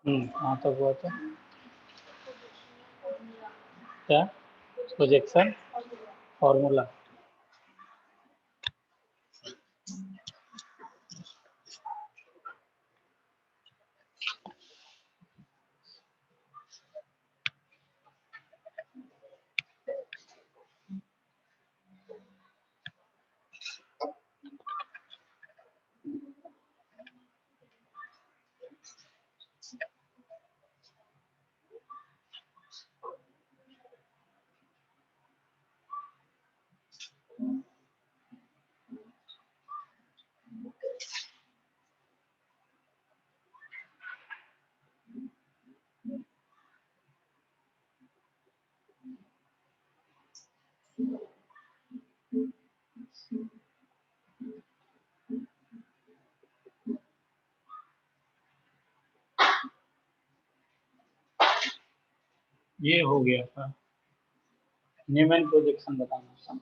हाँ तो वो तो क्या प्रोजेक्शन फॉर्मूला। ये हो गया था न्यूमैन प्रोजेक्शन बताना था।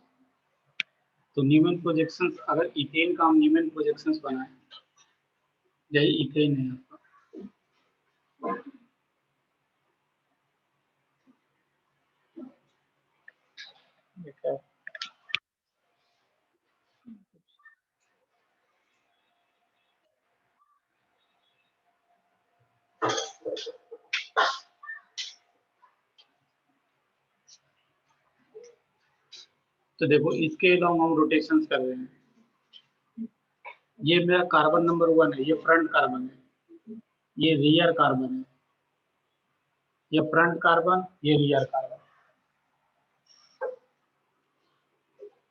तो न्यूमैन प्रोजेक्शन, अगर इथेन का हम न्यूमैन प्रोजेक्शन बनाए, यही इथेन है आपका। ठीक है। तो देखो इसके अलावा हम रोटेशन कर रहे हैं। ये मेरा कार्बन नंबर 1 है, ये फ्रंट कार्बन है, ये रियर कार्बन है, ये फ्रंट कार्बन, ये रियर कार्बन।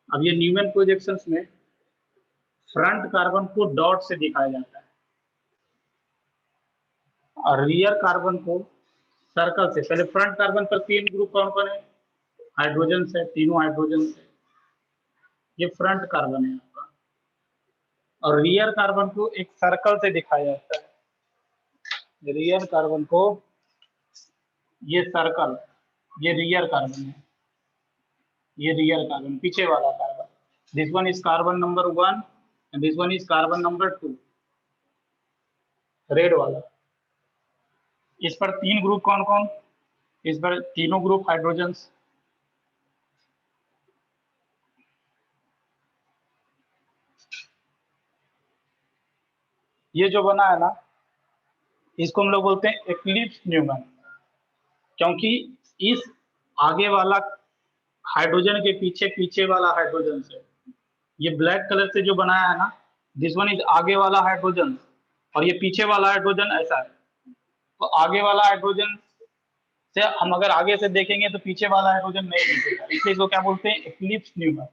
अब ये न्यूमैन प्रोजेक्शंस में फ्रंट कार्बन को डॉट से दिखाया जाता है और रियर कार्बन को सर्कल से। पहले फ्रंट कार्बन पर 3 ग्रुप कौन कौन है? हाइड्रोजन है, तीनों हाइड्रोजन है, ये फ्रंट कार्बन है आपका। और रियर कार्बन को एक सर्कल से दिखाया जाता है। रियर कार्बन को ये सर्कल, ये रियर कार्बन है, ये रियर कार्बन पीछे वाला carbon. This one is carbon number 1 and this one is carbon number 2, red वाला। इस पर 3 ग्रुप कौन कौन? इस पर तीनों ग्रुप हाइड्रोजन। ये जो बना है ना, इसको हम लोग बोलते हैं एक्लिप्स न्यूमैन, क्योंकि इस आगे वाला हाइड्रोजन के पीछे पीछे वाला हाइड्रोजन से, ये ब्लैक कलर से जो बनाया है ना, दिस वन इज आगे वाला हाइड्रोजन और ये पीछे वाला हाइड्रोजन ऐसा है। तो आगे वाला हाइड्रोजन से हम अगर आगे से देखेंगे तो पीछे वाला हाइड्रोजन नहीं दिखेगा, इसलिए इसको क्या बोलते हैं? Eclipse Newman.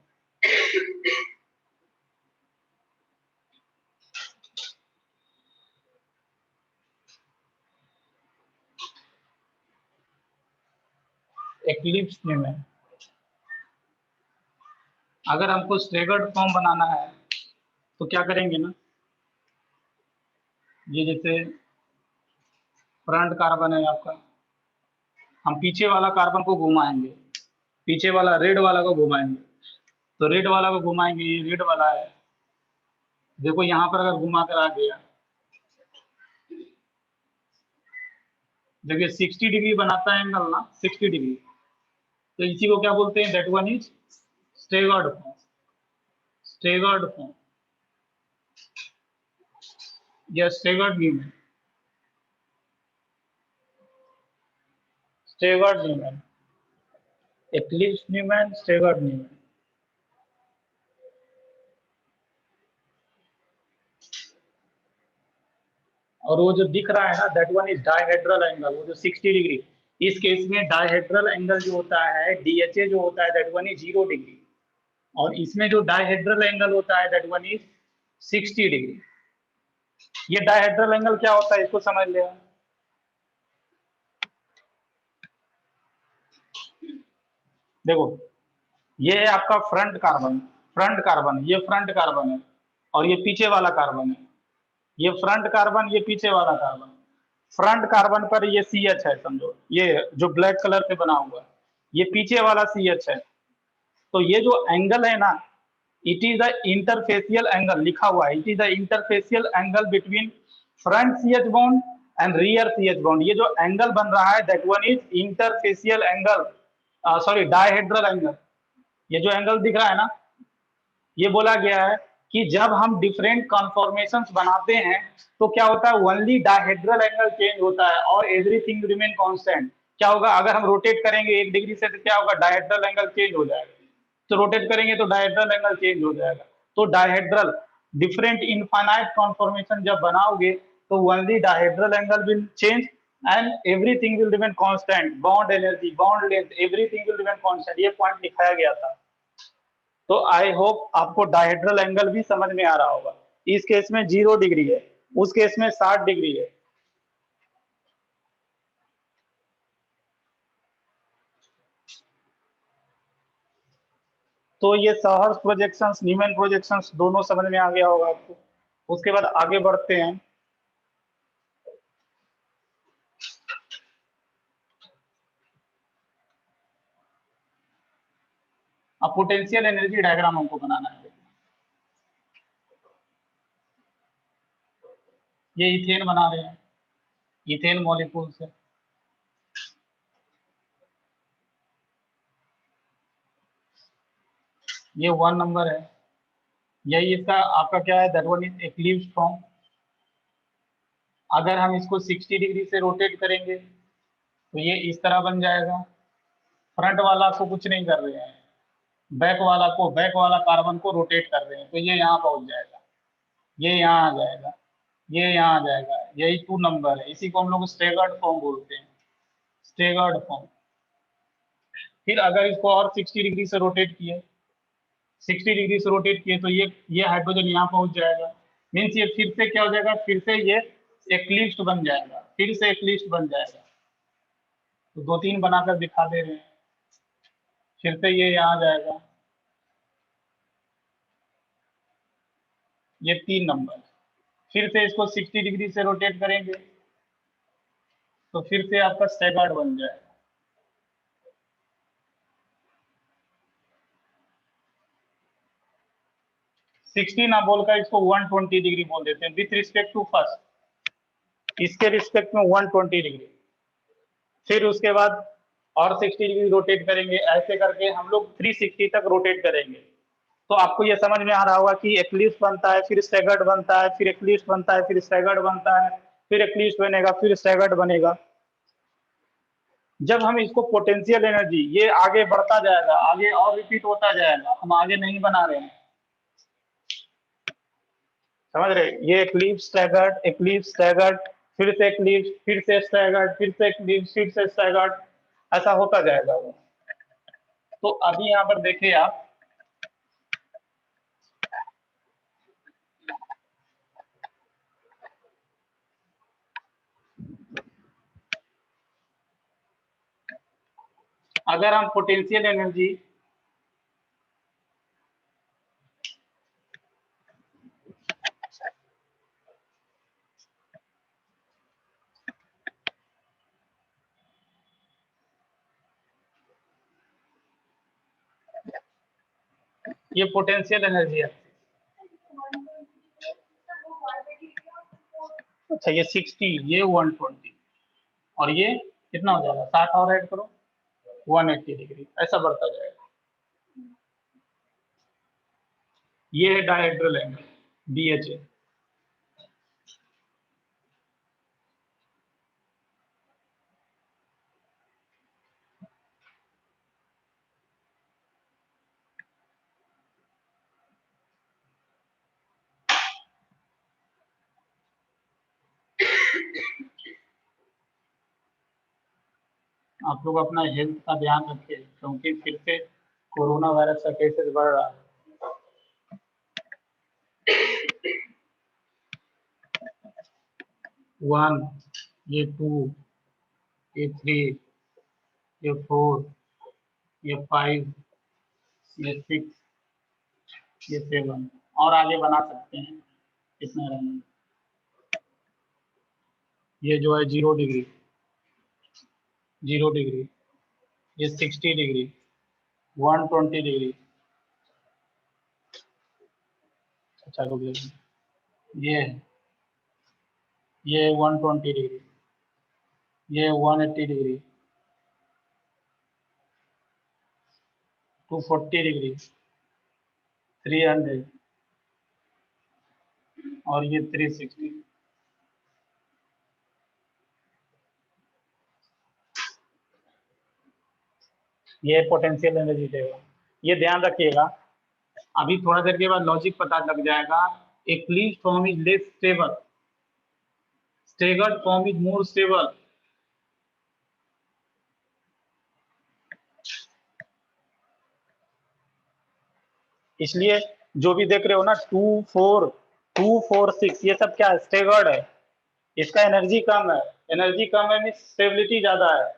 Eclipse Newman. अगर हमको स्टेगर्ड फॉर्म बनाना है तो क्या करेंगे ना, ये जैसे फ्रंट कार्बन है आपका, हम पीछे वाला कार्बन को घुमाएंगे, पीछे वाला रेड वाला को घुमाएंगे। तो रेड वाला को घुमाएंगे, ये रेड वाला है, देखो यहाँ पर अगर घुमा कर आ गया, देखिए 60 डिग्री बनाता है एंगल ना, 60 डिग्री। तो इसी को क्या बोलते हैं? That one is staggered form. Staggered form या staggered Newman. Staggered Newman, eclipse Newman, staggered Newman. और वो जो दिख रहा है ना, that one is dihedral angle, वो जो 60 डिग्री। इस केस में डायहेड्रल एंगल जो होता है, डीएचए जो होता है, दैट वन इज 0 डिग्री। और इसमें जो डायहेड्रल एंगल होता है, दैट वन इज 60 डिग्री। ये डायहेड्रल एंगल क्या होता है, इसको समझ ले। देखो ये है आपका फ्रंट कार्बन, फ्रंट कार्बन, ये फ्रंट कार्बन है और ये पीछे वाला कार्बन है। ये फ्रंट कार्बन, ये पीछे वाला कार्बन। फ्रंट कार्बन पर ये CH है, समझो ये जो ब्लैक कलर से बना हुआ है, ये पीछे वाला CH है। तो ये जो एंगल है ना, it is the interfacial angle, लिखा हुआ है, it is the interfacial angle between front CH bond and rear CH bond. ये जो एंगल बन रहा है that one is interfacial angle, sorry dihedral angle. ये जो एंगल दिख रहा है ना, ये बोला गया है कि जब हम डिफरेंट कॉन्फॉर्मेशंस बनाते हैं तो क्या होता है, ओनली डायहेड्रल एंगल चेंज होता है और एवरीथिंग रिमेन कांस्टेंट। क्या होगा, अगर हम रोटेट करेंगे 1 डिग्री से तो क्या होगा, डायहेड्रल एंगल चेंज हो जाएगा। तो रोटेट करेंगे तो डायहेड्रल एंगल चेंज हो जाएगा। तो डायहेड्रल डिफरेंट इनफाइनाइट कॉन्फॉर्मेशन जब बनाओगे तो only dihedral angle will change and everything will remain constant. Bond energy, bond length, everything will remain constant. ये पॉइंट दिखाया गया था। तो आई होप आपको डायहेड्रल एंगल भी समझ में आ रहा होगा। इस केस में 0 डिग्री है, उस केस में 60 डिग्री है। तो ये सहर्ष प्रोजेक्शंस, न्यूमैन प्रोजेक्शंस दोनों समझ में आ गया होगा आपको। उसके बाद आगे बढ़ते हैं। अब पोटेंशियल एनर्जी डायग्राम हमको बनाना है। ये इथेन बना रहे हैं, इथेन मॉलिक्यूल से। ये 1 नंबर है, यही इसका आपका क्या है, that one is eclipse form. अगर हम इसको 60 डिग्री से रोटेट करेंगे तो ये इस तरह बन जाएगा। फ्रंट वाला को कुछ नहीं कर रहे हैं, बैक वाला को, बैक वाला कार्बन को रोटेट कर रहे हैं, तो ये यहाँ पहुंच जाएगा, ये यहाँ आ जाएगा, ये यहाँ आ जाएगा। यही 2 नंबर है, इसी को हम लोग स्टेगर्ड फॉर्म बोलते हैं, स्टेगर्ड फॉर्म। फिर अगर इसको और 60 डिग्री से रोटेट किए, 60 डिग्री से रोटेट किए तो ये हाइड्रोजन यहाँ पहुंच जाएगा। मीन्स ये फिर से क्या हो जाएगा, फिर से ये एक्लिप्स बन जाएगा, फिर से एक्लिप्स बन जाएगा। तो 2-3 बनाकर दिखा दे रहे हैं। फिर से ये यहाँ आ जाएगा, ये 3 नंबर। फिर से इसको 60 डिग्री से रोटेट करेंगे तो फिर से आपका स्टैगर्ड बन जाएगा। 60 ना बोलकर इसको 120 डिग्री बोल देते हैं विथ रिस्पेक्ट टू फर्स्ट, इसके रिस्पेक्ट में 120 डिग्री। फिर उसके बाद और 60 डिग्री रोटेट करेंगे, ऐसे करके हम लोग 360 तक रोटेट करेंगे। तो आपको ये समझ में आ रहा होगा कि एक्लिप्स बनता है, फिर स्टैगर्ड बनता है, फिर एक्लिप्स बनता है, फिर स्टैगर्ड बनता है, फिर एक्लिप्स बनेगा, फिर स्टैगर्ड बनेगा। जब हम इसको पोटेंशियल एनर्जी, ये आगे बढ़ता जाएगा, आगे और रिपीट होता जाएगा, हम आगे नहीं बना रहे हैं, समझ रहे, ये एक्लिप्स स्टैगर्ड, एक्लिप्स स्टैगर्ड, फिर से एक्लिप्स, फिर से स्टैगर्ड, फिर से एक्लिप्स, फिर से स्टैगर्ड, ऐसा होता जाएगा वो। तो अभी यहाँ पर देखिए आप, अगर हम पोटेंशियल एनर्जी ये पोटेंशियल एनर्जी है। अच्छा ये 60, ये 120 और ये कितना हो जाएगा, 60 और ऐड करो 180 डिग्री, ऐसा बढ़ता जाएगा। ये है डायहेड्रल एंगल DHA। आप लोग अपना हेल्थ का ध्यान रखिए क्योंकि फिर से कोरोना वायरस का केसेस बढ़ रहा है। 1, ये 2, ये 3, ये 4, ये 5, ये 6, ये 7 और आगे बना सकते हैं कितना रहना। ये जो है 0 डिग्री, 0 डिग्री, ये 60 डिग्री, 120 डिग्री। अच्छा रुक जाइए, ये 120 डिग्री, ये 180 डिग्री, 240 डिग्री, 300 और ये 360। ये पोटेंशियल एनर्जी देगा। ये ध्यान रखिएगा, अभी थोड़ा देर के बाद लॉजिक पता लग जाएगा। Eclipse form is less stable, staggered form is more stable. इसलिए जो भी देख रहे हो ना 2 4 ये सब क्या है, स्टेगर्ड है। इसका एनर्जी कम है, एनर्जी कम है मीन स्टेबिलिटी ज्यादा है।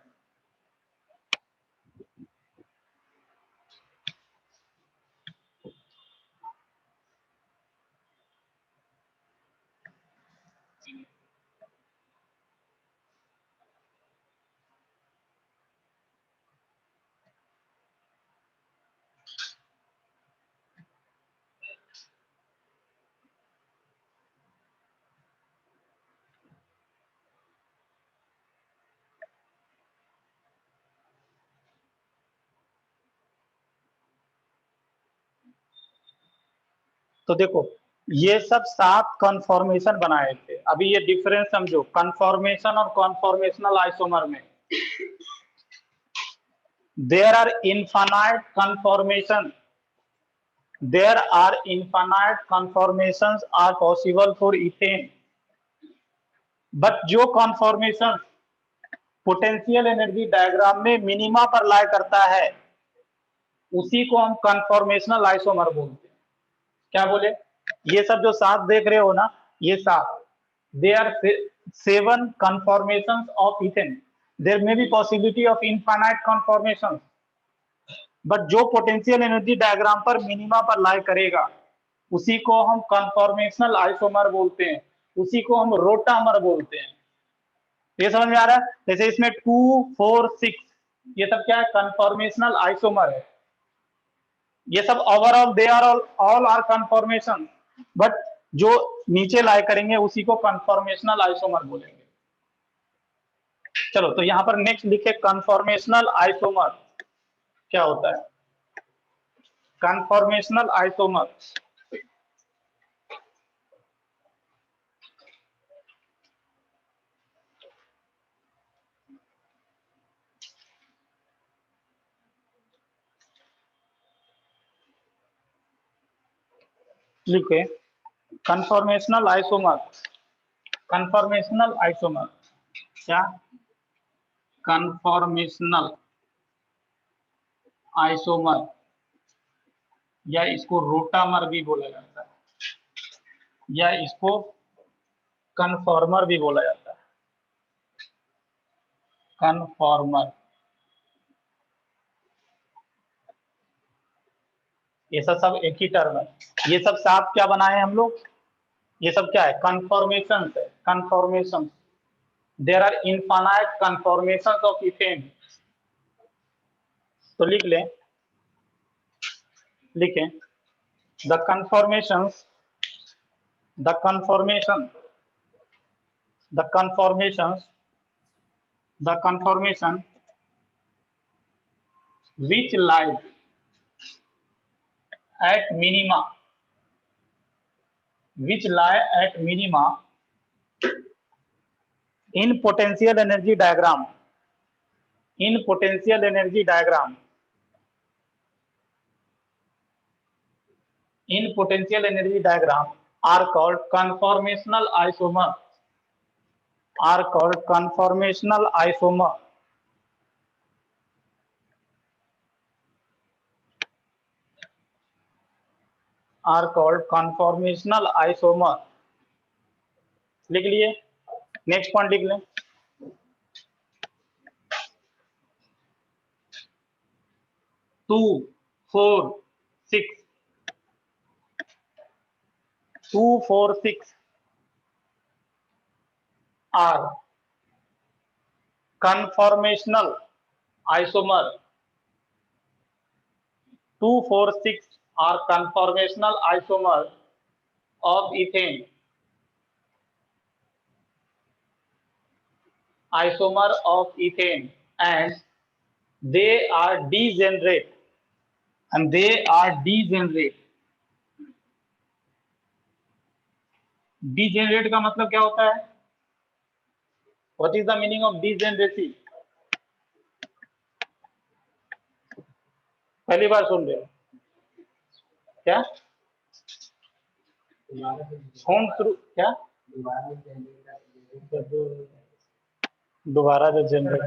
तो देखो ये सब 7 कन्फॉर्मेशन बनाए थे। अभी ये डिफरेंस समझो कन्फॉर्मेशन और कॉन्फॉर्मेशनल आइसोमर में। There are infinite conformation, there are infinite conformations are possible for ethane, but जो कन्फॉर्मेशन पोटेंशियल एनर्जी डायग्राम में मिनिमा पर लाई करता है उसी को हम कन्फॉर्मेशनल आइसोमर बोलते हैं। क्या बोले, ये सब जो 7 देख रहे हो ना, ये 7, they are 7 conformations of ethane. There may be possibility of infinite conformations, but जो पोटेंशियल एनर्जी डायग्राम पर मिनिमा पर लाई करेगा उसी को हम कन्फॉर्मेशनल आइसोमर बोलते हैं, उसी को हम रोटामर बोलते हैं। ये समझ में आ रहा है? जैसे इसमें 2 4 6 ये सब क्या है, कन्फॉर्मेशनल आइसोमर है। ये सब overall they are all are conformation, but जो नीचे लाई करेंगे उसी को कन्फॉर्मेशनल आइसोमर बोलेंगे। चलो तो यहां पर नेक्स्ट लिखे कन्फॉर्मेशनल आइसोमर क्या होता है। कन्फॉर्मेशनल आइसोमर लिखे कन्फॉर्मेशनल आइसोमर, कन्फॉर्मेशनल आइसोमर क्या, कन्फॉर्मेशनल आइसोमर या इसको रोटामर भी बोला जाता है, या इसको कन्फॉर्मर भी बोला जाता है। कन्फॉर्मर, ये सब एक ही टर्म है। ये सब 7 क्या बनाए हम लोग, ये सब क्या है, कन्फॉर्मेशन है। Conformation, there are infinite conformation of ethane. तो लिख लें, लिखें the conformations, the conformation, the conformations, the conformation which lies at minima, which lie at minima in potential energy diagram, in potential energy diagram, in potential energy diagram are called conformational isomer, are called conformational isomer, are called conformational isomer। लिख लिए, next point लिख लें, 2 4 6, 2 4 6 are conformational isomer, 2 4 6 are conformational isomer of ethane, isomer of ethane and they are degenerate degenerate का मतलब क्या होता है? What is the meaning of degeneracy? पहली बार सुन रहे हो क्या? होम थ्रू क्या? दोबारा जो जनरेट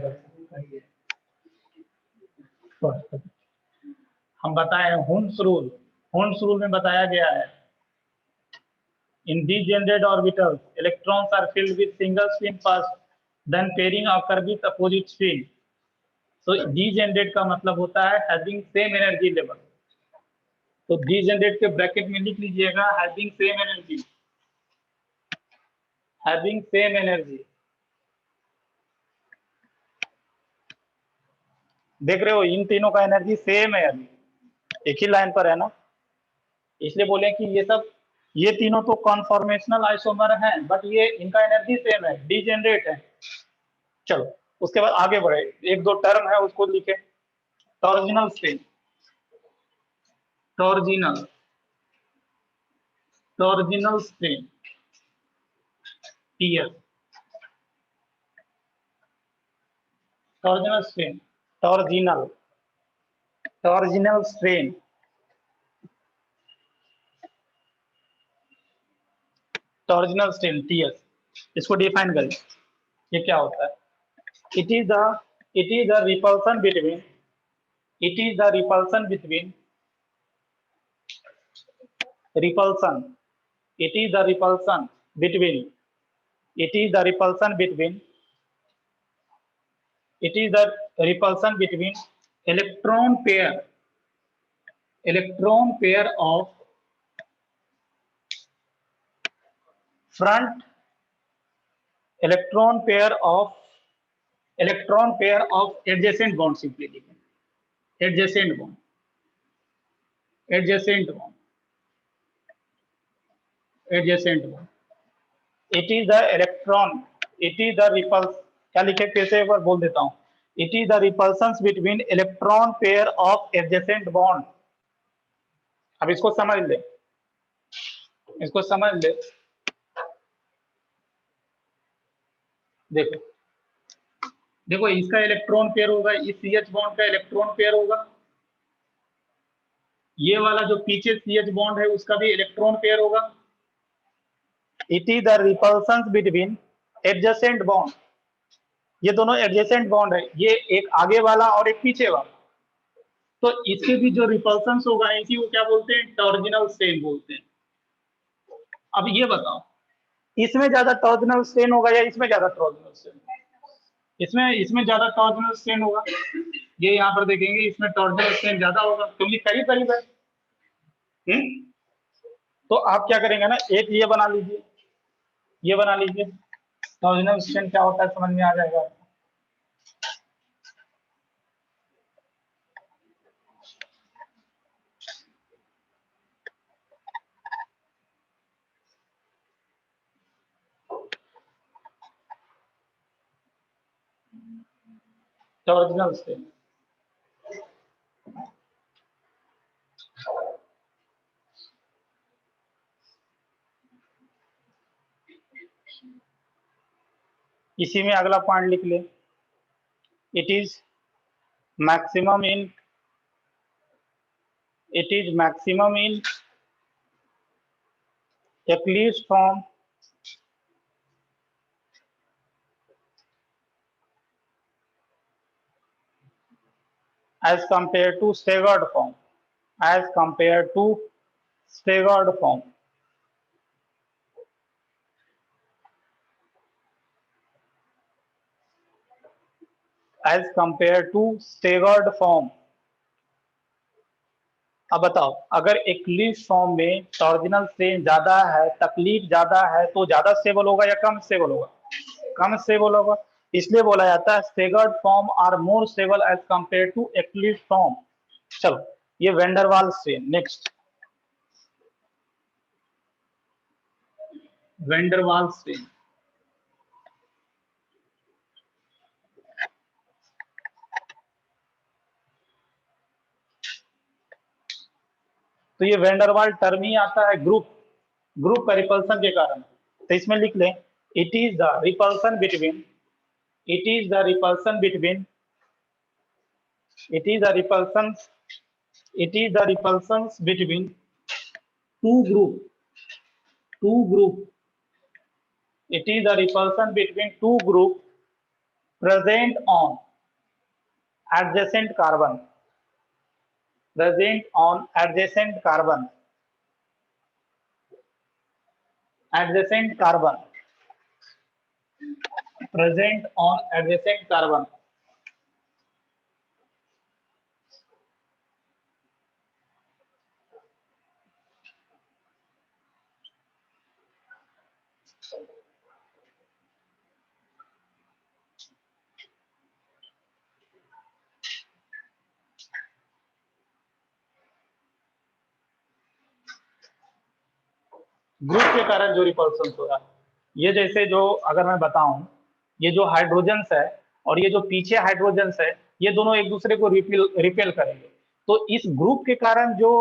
हम बताए होम्स रूल में बताया गया है in degenerate orbitals electrons are filled with single spin first then pairing occur with opposite spin. तो degenerate का मतलब होता है having same energy level. तो degenerate के ब्रैकेट में लिख लीजिएगा having same energy. देख रहे हो इन तीनों का एनर्जी सेम है, अभी एक ही लाइन पर है ना, इसलिए बोले कि ये तीनों तो कॉन्फॉर्मेशनल आइसोमर हैं बट ये इनका एनर्जी सेम है, डीजेनरेट है। चलो उसके बाद आगे बढ़े, एक दो टर्म है उसको लिखे। Torsional strain, torsional strain TS, torsional strain, torsional strain, torsional strain TS, इसको डिफाइन करें, ये क्या होता है? It is the repulsion between repulsion it is the repulsion between electron pair of front electron pair of adjacent bond, simply adjacent bond it is the repulsion, क्या लिखे फिर से एक बार बोल देता हूं, it is the repulsions between electron pair of adjacent bond. अब इसको समझ ले, देखो इसका इलेक्ट्रॉन पेयर होगा, इस CH बॉन्ड का इलेक्ट्रॉन पेयर होगा, ये वाला जो पीछे CH बॉन्ड है उसका भी इलेक्ट्रॉन पेयर होगा। It is the repulsions between adjacent bond, ये दोनों एडजेसेंट बॉन्ड है, ये एक आगे वाला और एक पीछे वाला, तो इसके भी जो रिपल्शंस होगा इसी को क्या बोलते हैं? टॉर्जिनल स्ट्रेन बोलते हैं। अब ये बताओ इसमें ज्यादा टॉर्जिनल स्ट्रेन होगा या इसमें ज्यादा टॉर्जिनल स्ट्रेन? इसमें ज्यादा टॉर्जिनल स्ट्रेन होगा, ये यहाँ पर देखेंगे इसमें टॉर्जिनल स्ट्रेन ज्यादा होगा क्योंकि करीब है। तो आप क्या करेंगे ना, एक ये बना लीजिए, टॉर्जिनल स्ट्रेन क्या होता है समझ में आ जाएगा। टॉर्जिनल स्ट्रेन इसी में अगला पॉइंट लिख ले, it is maximum in eclipse form as compared to staggered form, as compared to staggered form. अब बताओ अगर एक्लिप्स फॉर्म में टॉर्जिनल स्ट्रेन ज्यादा है, तकलीफ ज्यादा है, तो ज्यादा स्टेबल होगा या कम स्टेबल होगा? कम स्टेबल होगा, इसलिए बोला जाता है staggered form are more stable as compare to eclipse form. चलो ये van der Waals strain, next van der Waals strain. तो ये वेंडरवाल टर्म ही आता है ग्रुप का रिपल्सन के कारण। तो इसमें लिख लें it is the repulsion between it is the repulsion between it is the repulsions it is the repulsions between two group it is the repulsion between two group present on adjacent carbon present on adjacent carbon adjacent carbon present on adjacent carbon। Group के कारण जो repulsion हो रहा है, ये जैसे जो अगर मैं बताऊं, ये जो हाइड्रोजन्स है और ये जो पीछे हाइड्रोजन्स है, ये दोनों एक दूसरे को रिपेल करेंगे। तो इस ग्रुप के कारण जो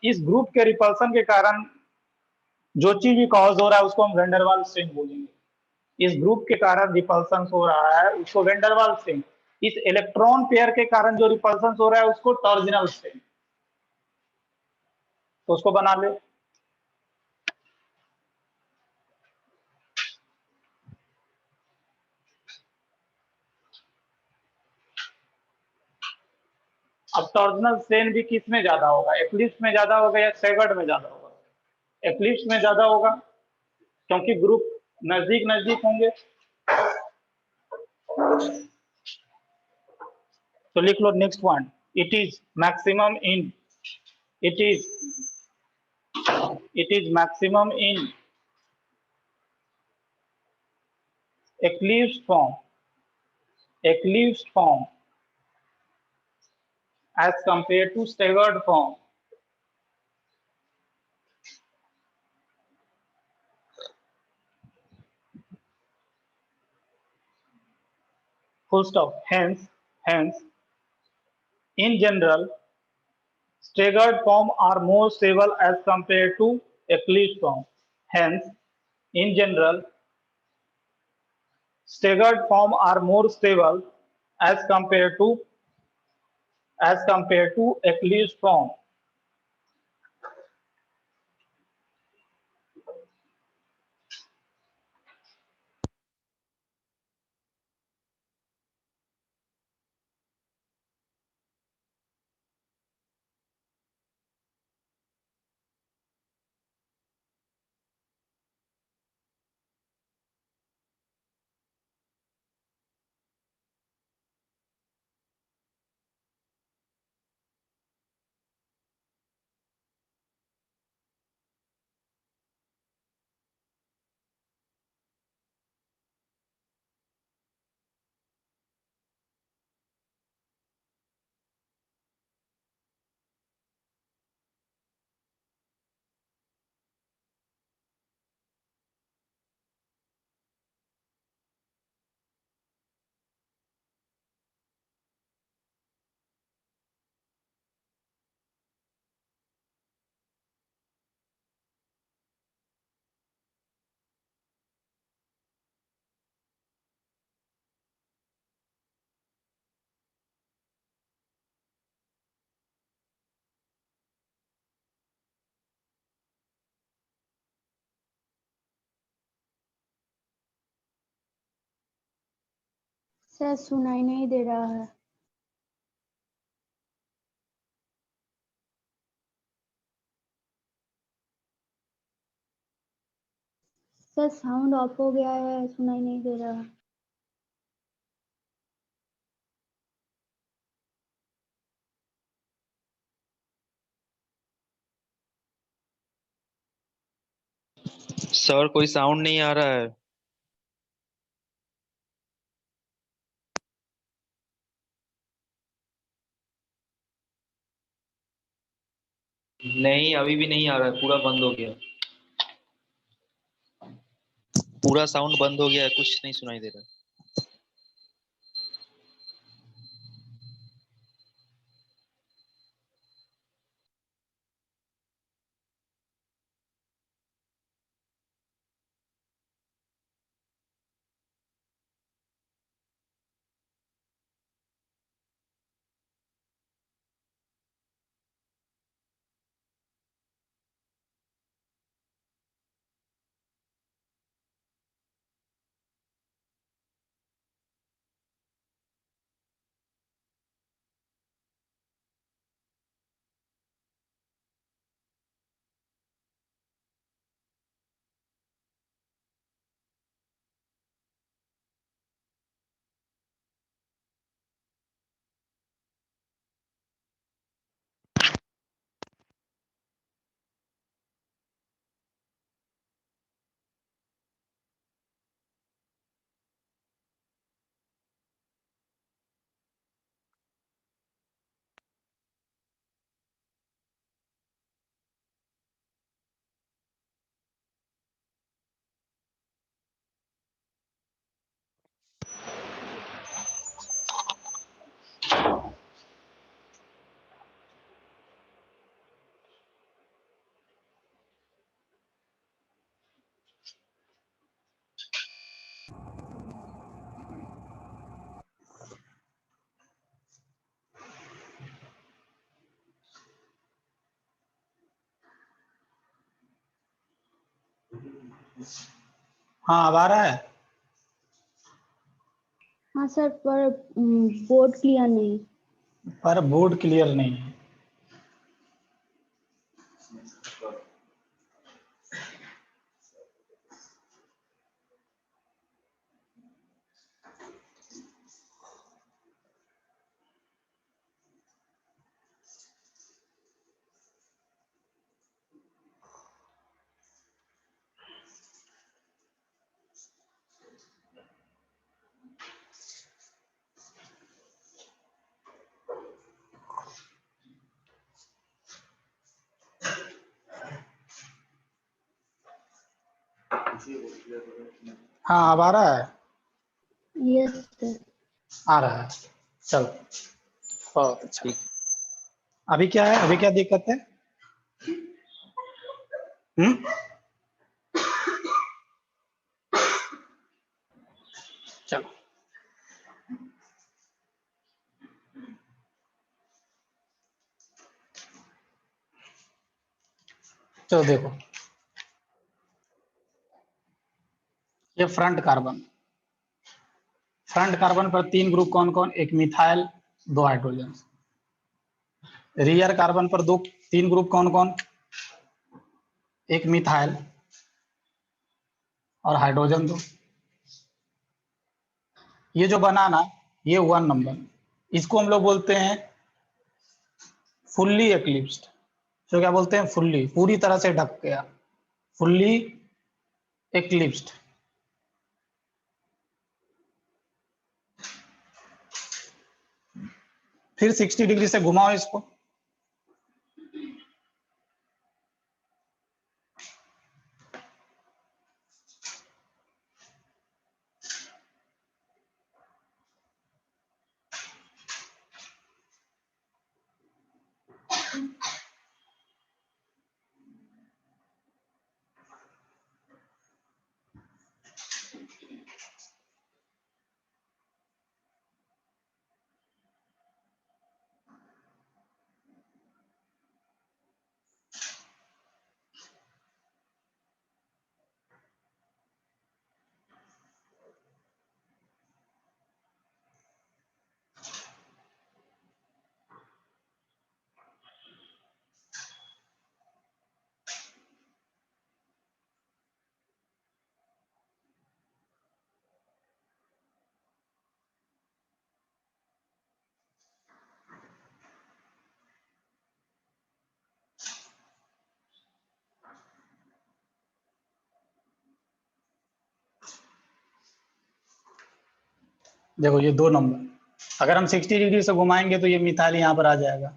इस ग्रुप के रिपल्सन के कारण जो चीज भी कॉज हो रहा है उसको हम वेंडरवाल स्ट्रेन बोलेंगे। इस ग्रुप के कारण रिपल्सन हो रहा है उसको वेंडरवाल स्ट्रेन, इस इलेक्ट्रॉन पेयर के कारण जो रिपल्सन हो रहा है उसको टॉर्जनल स्ट्रेन। तो उसको बना ले। अब टॉर्जनल स्ट्रेन भी किस में ज्यादा होगा, एक्लिप्स में ज्यादा होगा या स्टैगर्ड में ज्यादा होगा? एक्लिप्स में ज्यादा होगा क्योंकि ग्रुप नजदीक नजदीक होंगे। तो लिख लो next one, it is maximum in it is maximum in eclipsed form as compared to staggered form। Full stop। Hence in general staggered form are more stable as compared to eclipsed form। Hence in general staggered form are more stable as compared to eclipsed form। Sir सुनाई नहीं दे रहा है। Sir sound of हो गया है, सुनाई नहीं दे रहा। सर कोई साउंड नहीं आ रहा है। नहीं अभी भी नहीं आ रहा है, पूरा बंद हो गया, पूरा साउंड बंद हो गया है, कुछ नहीं सुनाई दे रहा है। हाँ अब आ रहा है। हाँ सर, पर बोर्ड क्लियर नहीं। पर बोर्ड क्लियर नहीं है। हाँ अब आ रहा है। Yes sir. आ रहा है। चलो बहुत अच्छा। ठीक। अभी क्या है, अभी क्या दिक्कत है? चलो चलो देखो, ये फ्रंट कार्बन, फ्रंट कार्बन पर 3 ग्रुप कौन कौन? एक मिथाइल, 2 हाइड्रोजन। रियर कार्बन पर 3 ग्रुप कौन कौन? एक मिथाइल और हाइड्रोजन 2। ये जो बना ना, ये 1 नंबर, इसको हम लोग बोलते हैं फुल्ली एक्लिप्स्ड। तो क्या बोलते हैं? फुल्ली, पूरी तरह से ढक गया, फुल्ली एक्लिप्स्ड। फिर 60 डिग्री से घुमाओ इसको, देखो ये 2 नंबर। अगर हम 60 डिग्री से घुमाएंगे तो ये मिथाइल यहाँ पर आ जाएगा,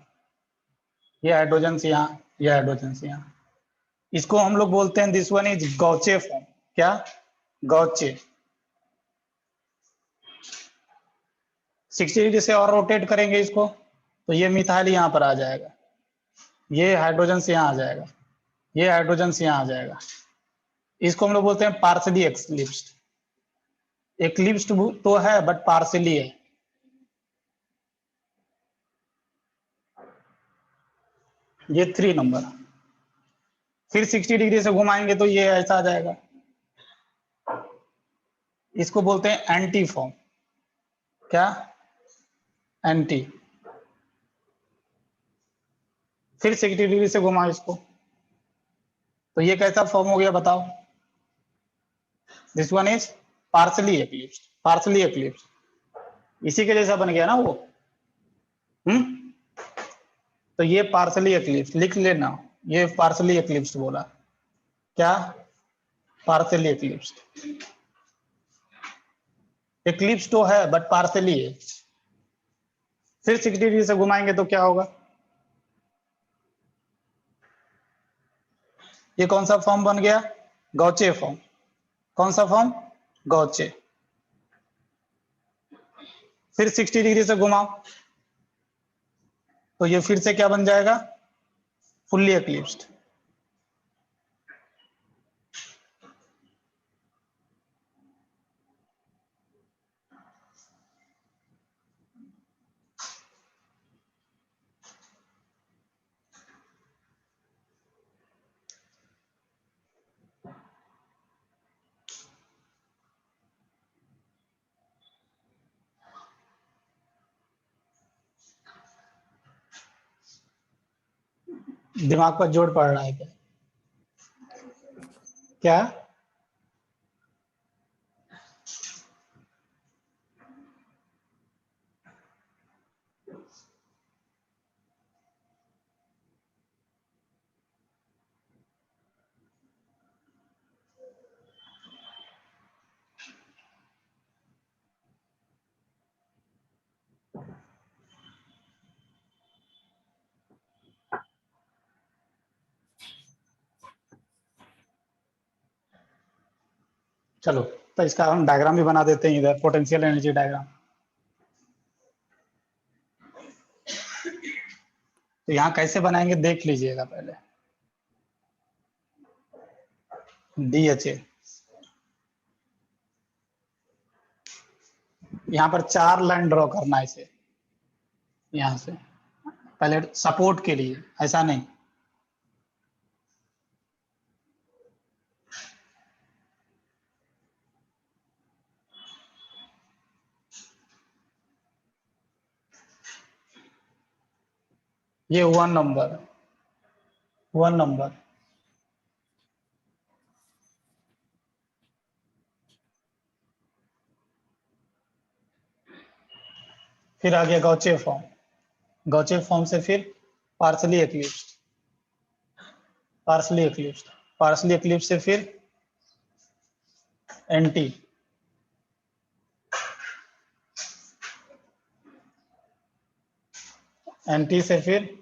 ये हाइड्रोजन से यहाँ, ये हाइड्रोजन से यहाँ। इसको हम लोग बोलते हैं, this one is gauche form. क्या? गौचे। 60 डिग्री से और रोटेट करेंगे इसको तो ये मिथाइल यहाँ पर आ जाएगा, ये हाइड्रोजन से यहाँ आ जाएगा, ये हाइड्रोजन से यहाँ आ जाएगा। इसको हम लोग बोलते हैं पार्सली एक्लिप्स्ड। एक्लिप्स्ड तो है बट पार्सली है। ये 3 नंबर। फिर 60 डिग्री से घुमाएंगे तो ये ऐसा आ जाएगा, इसको बोलते हैं एंटी फॉर्म। क्या? एंटी। फिर 60 डिग्री से घुमाओ इसको तो ये कैसा फॉर्म हो गया बताओ? This one is partially eclipsed, partially eclipsed. इसी के जैसा बन गया ना वो। तो ये पार्सली एक्लिप्स लिख लेना, ये पार्सली एक्लिप्स बोला। क्या? Partially eclipse. एक्लिप्स तो है बट पार्सली है। फिर 60 डिग्री से घुमाएंगे तो क्या होगा? ये कौन सा फॉर्म बन गया? गौचे फॉर्म। कौन सा फॉर्म? गौचे। फिर 60 डिग्री से घुमाओ तो ये फिर से क्या बन जाएगा? फुल्ली एक्लिप्स्ड। दिमाग पर जोर पड़ रहा है क्या? क्या? चलो, तो इसका हम डायग्राम भी बना देते हैं इधर, पोटेंशियल एनर्जी डायग्राम। तो यहाँ कैसे बनाएंगे देख लीजिएगा पहले। DHA, यहाँ पर 4 लाइन ड्रॉ करना है इसे, यहाँ से पहले सपोर्ट के लिए, ऐसा नहीं। ये 1 नंबर, 1 नंबर, फिर आ गया गौचे फॉर्म, गौचे फॉर्म से फिर partially eclipsed, partially eclipsed, partially eclipse से फिर एंटी, एंटी से फिर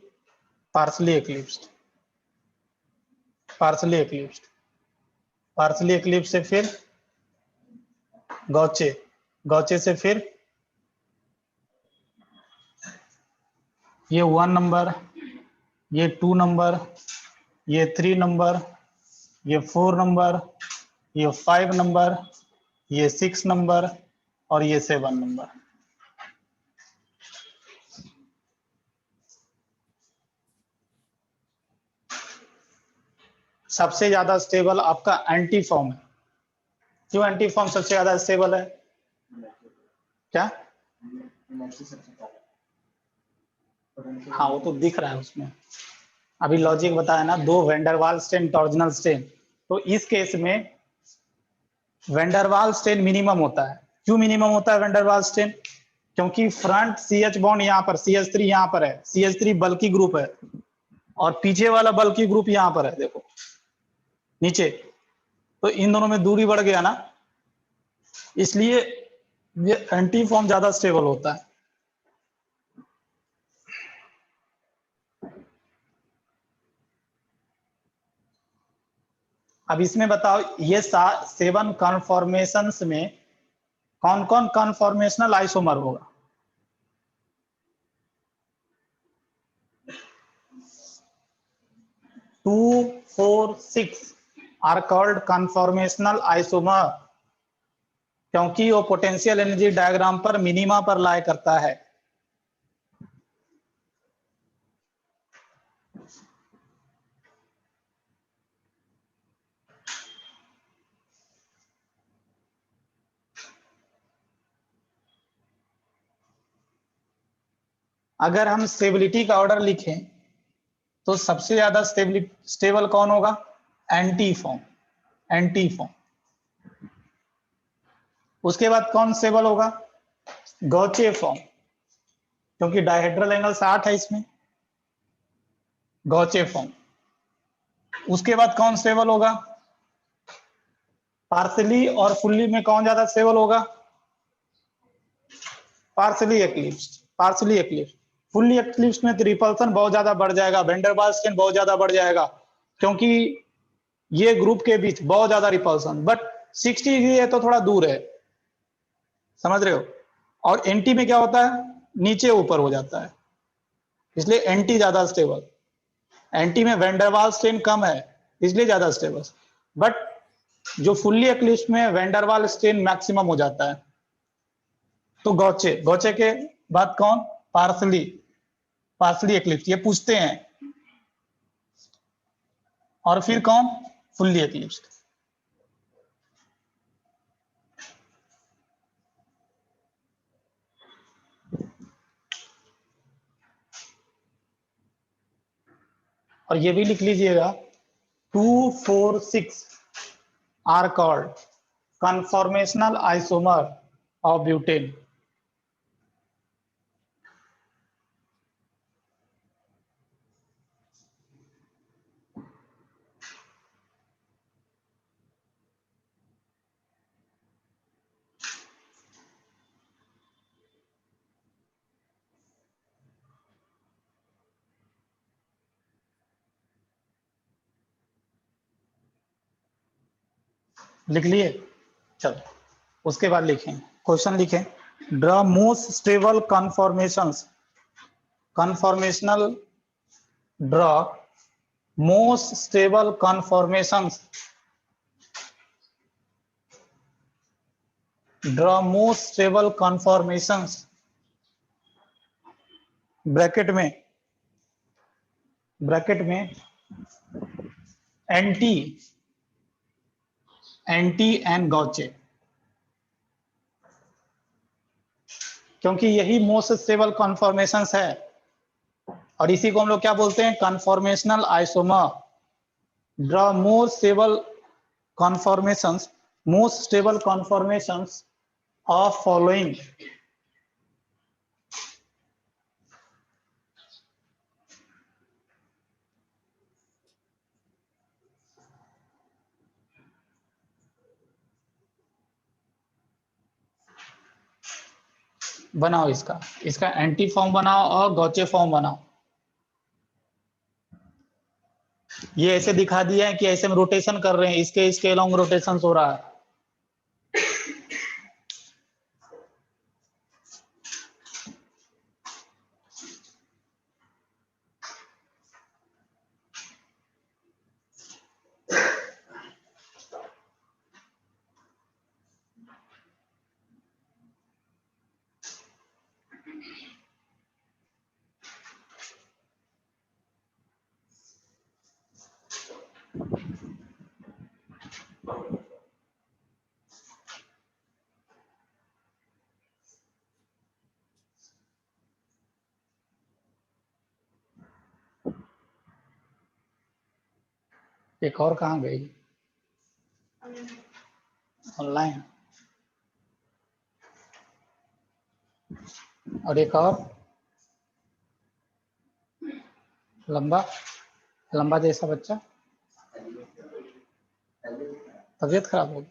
partially eclipsed, partially eclipsed, partially eclipse से फिर गौचे, गौचे से फिर ये 1 नंबर, ये 2 नंबर, ये 3 नंबर, ये 4 नंबर, ये 5 नंबर, ये 6 नंबर और ये 7 नंबर। सबसे ज्यादा स्टेबल आपका एंटी फॉर्म है। क्यों एंटी फॉर्म सबसे ज्यादा स्टेबल है? क्या? हाँ, वो तो दिख रहा है उसमें। अभी लॉजिक बताया ना, 2 वेंडरवाल स्टेन, टॉर्जनल स्टेन। तो इस केस में वेंडरवाल स्टेन मिनिमम होता है। क्यों मिनिमम होता है वेंडरवाल स्टेन? क्योंकि फ्रंट CH बॉन्ड यहाँ पर, CH3 यहाँ पर है, CH3 बल्की ग्रुप है, और पीछे वाला बल्की ग्रुप यहाँ पर है, देखो नीचे। तो इन दोनों में दूरी बढ़ गया ना, इसलिए ये एंटी फॉर्म ज्यादा स्टेबल होता है। अब इसमें बताओ, ये 7 कन्फॉर्मेशंस में कौन कौन कन्फॉर्मेशनल आइसोमर होगा? Two, 4, 6 are called conformational isomer, क्योंकि वो पोटेंशियल एनर्जी डायग्राम पर मिनिमा पर लाई करता है। अगर हम स्टेबिलिटी का ऑर्डर लिखें तो सबसे ज्यादा स्टेबल कौन होगा? Anti form, anti form. उसके बाद कौन स्टेबल होगा? गौचे फॉर्म, क्योंकि डायहेड्रल एंगल 60 है इसमें, गौचे फॉर्म। उसके बाद कौन स्टेबल होगा? पार्सली और फुल्ली में कौन ज्यादा स्टेबल होगा? Partially eclipsed, partially eclipsed. Fully eclipsed में तो रिपल्सन बहुत ज्यादा बढ़ जाएगा, वेंडरवाल्स स्ट्रेन बहुत ज्यादा बढ़ जाएगा, क्योंकि ये ग्रुप के बीच बहुत ज्यादा रिपल्सन। बट 60 डिग्री है तो थोड़ा दूर है, समझ रहे हो? और एंटी में क्या होता है? नीचे ऊपर हो जाता है, इसलिए एंटी ज्यादा स्टेबल। एंटी में वेंडरवाल स्ट्रेन कम है, इसलिए ज्यादा स्टेबल। बट जो फुल्ली एक्लिप्स्ड में वेंडरवाल स्ट्रेन मैक्सिमम हो जाता है। तो गौचे, गौचे के बाद कौन? पार्सली, पार्सली एक्लिप्स, ये पूछते हैं। और फिर कौन? Fully eclipsed. और ये भी लिख लीजिएगा 2, 4, 6 are called conformational isomer of butane. लिख लिए? चलो उसके बाद लिखें, क्वेश्चन लिखें, draw most stable conformations, conformational, draw most stable conformations, draw most stable conformations, bracket में एंटी एंड गॉचे, क्योंकि यही मोस्ट स्टेबल कन्फॉर्मेशंस है और इसी को हम लोग क्या बोलते हैं, conformational isomer. Draw most stable conformations, most stable conformations of following, बनाओ इसका एंटी फॉर्म बनाओ और गॉचे फॉर्म बनाओ। ये ऐसे दिखा दिया है कि ऐसे में रोटेशन कर रहे हैं, इसके अलोंग रोटेशन हो रहा है। एक और कहाँ गई, ऑनलाइन, और एक और लंबा जैसा बच्चा, तबीयत खराब होगी।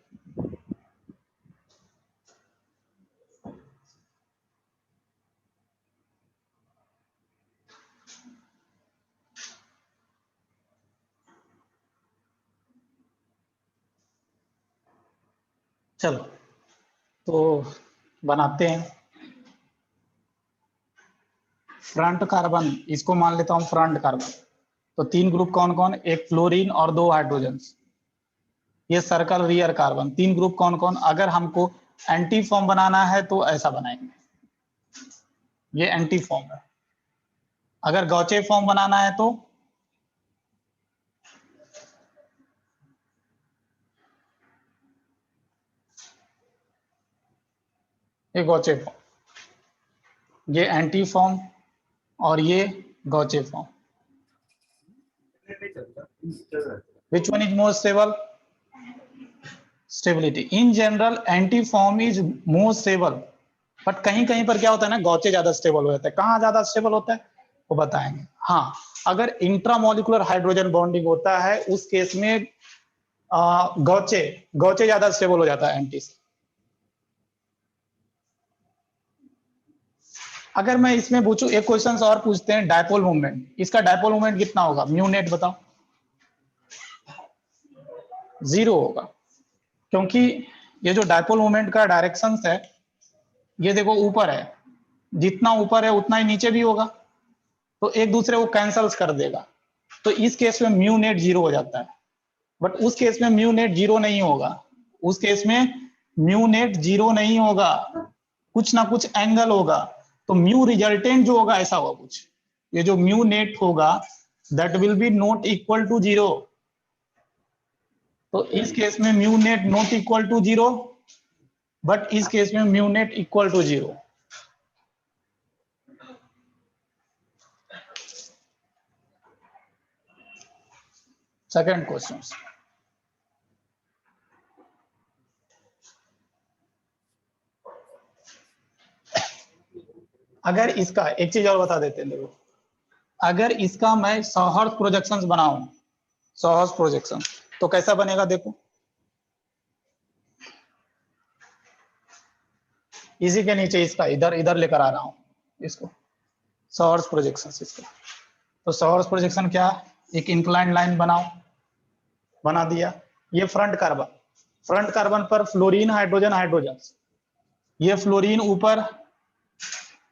चलो तो बनाते हैं फ्रंट कार्बन, इसको मान लेता हूं फ्रंट कार्बन। तो 3 ग्रुप कौन कौन, एक फ्लोरीन और 2 हाइड्रोजन्स। ये सर्कल रियर कार्बन, 3 ग्रुप कौन कौन। अगर हमको एंटी फॉर्म बनाना है तो ऐसा बनाएंगे, ये एंटी फॉर्म है। अगर गॉचे फॉर्म बनाना है तो ये गॉचे फॉर्म, ये एंटी फॉर्म और ये गॉचे form. Which one is more stable? Stability. In general, anti form is more stable. But कहीं कहीं पर क्या होता है ना, गॉचे ज्यादा स्टेबल हो जाता है। कहाँ ज्यादा स्टेबल होता है वो बताएंगे। हाँ, अगर इंट्रामोलिकुलर हाइड्रोजन बॉन्डिंग होता है उस केस में गॉचे ज्यादा स्टेबल हो जाता है एंटी से। अगर मैं इसमें पूछूं, एक क्वेश्चन और पूछते हैं, डायपोल मूवमेंट, इसका डायपोल मूवमेंट कितना होगा, म्यू नेट बताओ। 0 होगा, क्योंकि ये जो डायपोल मूवमेंट का डायरेक्शन है, ये देखो ऊपर है, जितना ऊपर है उतना ही नीचे भी होगा, तो एक दूसरे को कैंसल्स कर देगा। तो इस केस में म्यू नेट 0 हो जाता है। बट उस केस में म्यू नेट 0 नहीं होगा, उस केस में म्यू नेट 0 नहीं होगा, कुछ ना कुछ एंगल होगा। तो म्यू रिजल्टेंट जो होगा ऐसा होगा कुछ, ये जो म्यू नेट होगा that will be not equal to 0। तो इस केस में mu net not equal to 0, but इस केस में mu net equal to 0। Second question, अगर इसका एक चीज और बता देते हैं, देखो अगर इसका मैं सौहर्ष प्रोजेक्शंस बनाऊं, सौहर्ष प्रोजेक्शन, तो कैसा बनेगा देखो, इसी के नीचे इसका इधर इधर लेकर आ रहा हूं इसको, सौहर्ष प्रोजेक्शंस इसका। तो सौहर्ष प्रोजेक्शन क्या, एक इंक्लाइंड लाइन बनाओ, बना दिया। ये फ्रंट कार्बन, फ्रंट कार्बन पर फ्लोरीन हाइड्रोजन हाइड्रोजन, ये फ्लोरीन ऊपर,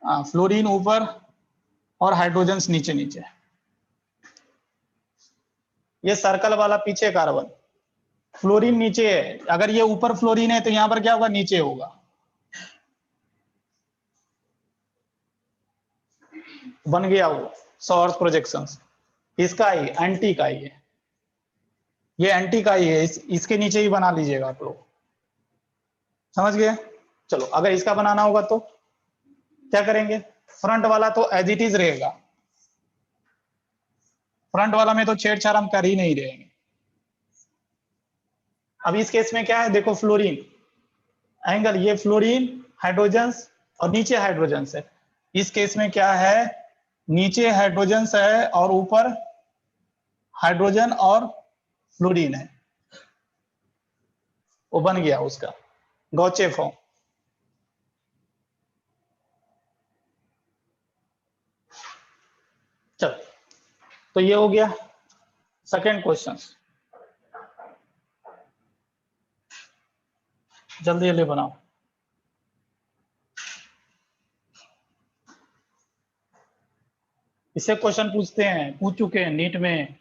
फ्लोरीन ऊपर और हाइड्रोजन नीचे नीचे, ये सर्कल वाला पीछे कार्बन, फ्लोरीन नीचे है, अगर ये ऊपर फ्लोरीन है तो यहां पर क्या होगा, नीचे होगा। बन गया वो सौहर्ष प्रोजेक्शंस, इसका ही एंटी का ही है, ये एंटी का ही है, इसके नीचे ही बना लीजिएगा आप लोग, समझ गए। चलो अगर इसका बनाना होगा तो क्या करेंगे, फ्रंट वाला तो एज इट इज रहेगा, फ्रंट वाला में तो छेड़छाड़ हम कर ही नहीं रहेंगे। अब इस केस में क्या है, देखो फ्लोरीन एंगल, ये फ्लोरीन हाइड्रोजन और नीचे हाइड्रोजन है, इस केस में क्या है, नीचे हाइड्रोजन है और ऊपर हाइड्रोजन और फ्लोरीन है, वो बन गया उसका गौचे फॉर्म। चलो तो ये हो गया सेकंड क्वेश्चन, जल्दी जल्दी बनाओ। इससे क्वेश्चन पूछते हैं, पूछ चुके हैं नीट में,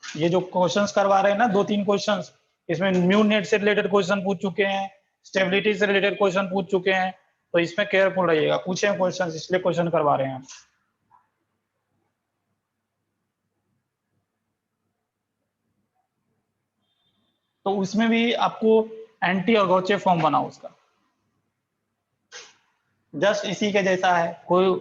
ये जो क्वेश्चंस करवा रहे हैं ना, 2-3 क्वेश्चंस, इसमें म्यू नेट से रिलेटेड क्वेश्चन पूछ चुके हैं, स्टेबिलिटी से रिलेटेड क्वेश्चन पूछ चुके हैं, तो इसमें केयरफुल रहिएगा, पूछे हैं क्वेश्चन, इसलिए क्वेश्चन करवा रहे हैं। तो उसमें भी आपको एंटी और गौचे फॉर्म बनाओ उसका, जस्ट इसी के जैसा है, कोई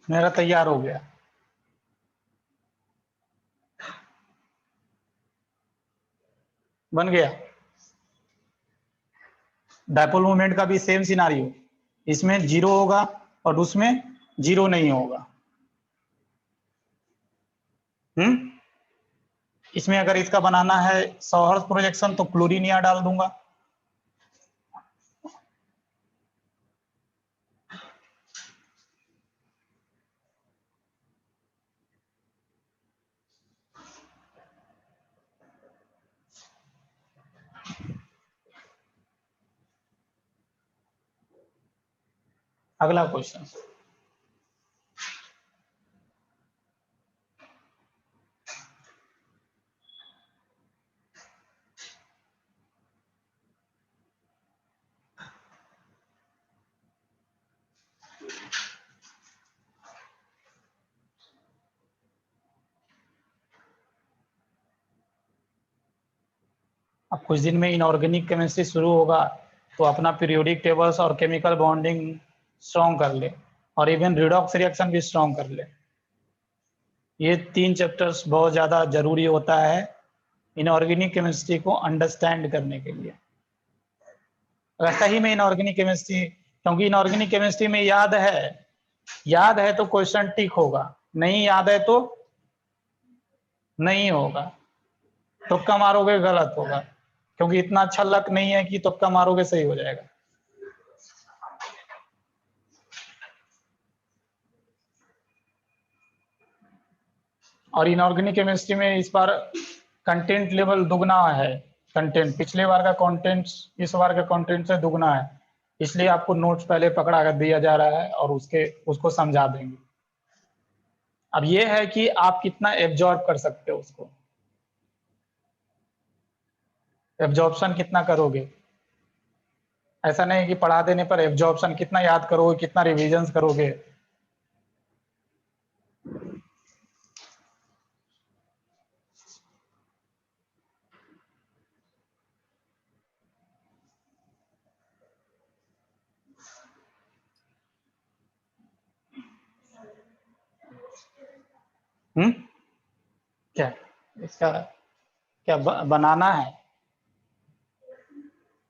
मेरा तैयार हो गया। बन गया। डायपोल मोमेंट का भी सेम सिनारियो, इसमें 0 होगा और उसमें 0 नहीं होगा। इसमें अगर इसका बनाना है सौहर्ष प्रोजेक्शन तो क्लोरीन यहाँ डाल दूंगा, अगला क्वेश्चन, अब कुछ दिन में इनऑर्गेनिक केमिस्ट्री शुरू होगा, तो अपना पीरियोडिक टेबल्स और केमिकल बॉन्डिंग स्ट्रॉन्ग कर ले, और इवन रिडॉक्स रिएक्शन भी स्ट्रॉन्ग कर ले। ये 3 चैप्टर्स बहुत ज़्यादा जरूरी होता है इनऑर्गेनिक केमिस्ट्री को अंडरस्टैंड करने के लिए। अगर सही में इनऑर्गेनिक केमिस्ट्री, क्योंकि इनऑर्गेनिक केमिस्ट्री में याद है तो क्वेश्चन टिक होगा, नहीं याद है तो नहीं होगा, तुक्का मारोगे गलत होगा, क्योंकि इतना अच्छा लक नहीं है कि तुक्का मारोगे सही हो जाएगा। और इनऑर्गेनिक केमिस्ट्री में इस बार कंटेंट लेवल दुगना है, कंटेंट पिछले बार का कंटेंट इस बार का कंटेंट से दुगना है, इसलिए आपको नोट्स पहले पकड़ा कर दिया जा रहा है और उसको समझा देंगे। अब ये है कि आप कितना एब्जॉर्ब कर सकते हो उसको, एब्जॉर्प्शन कितना करोगे। ऐसा नहीं कि पढ़ा देने पर एब्जॉर्प्शन कितना याद करोगे, कितना रिविजन करोगे। क्या इसका क्या बनाना है?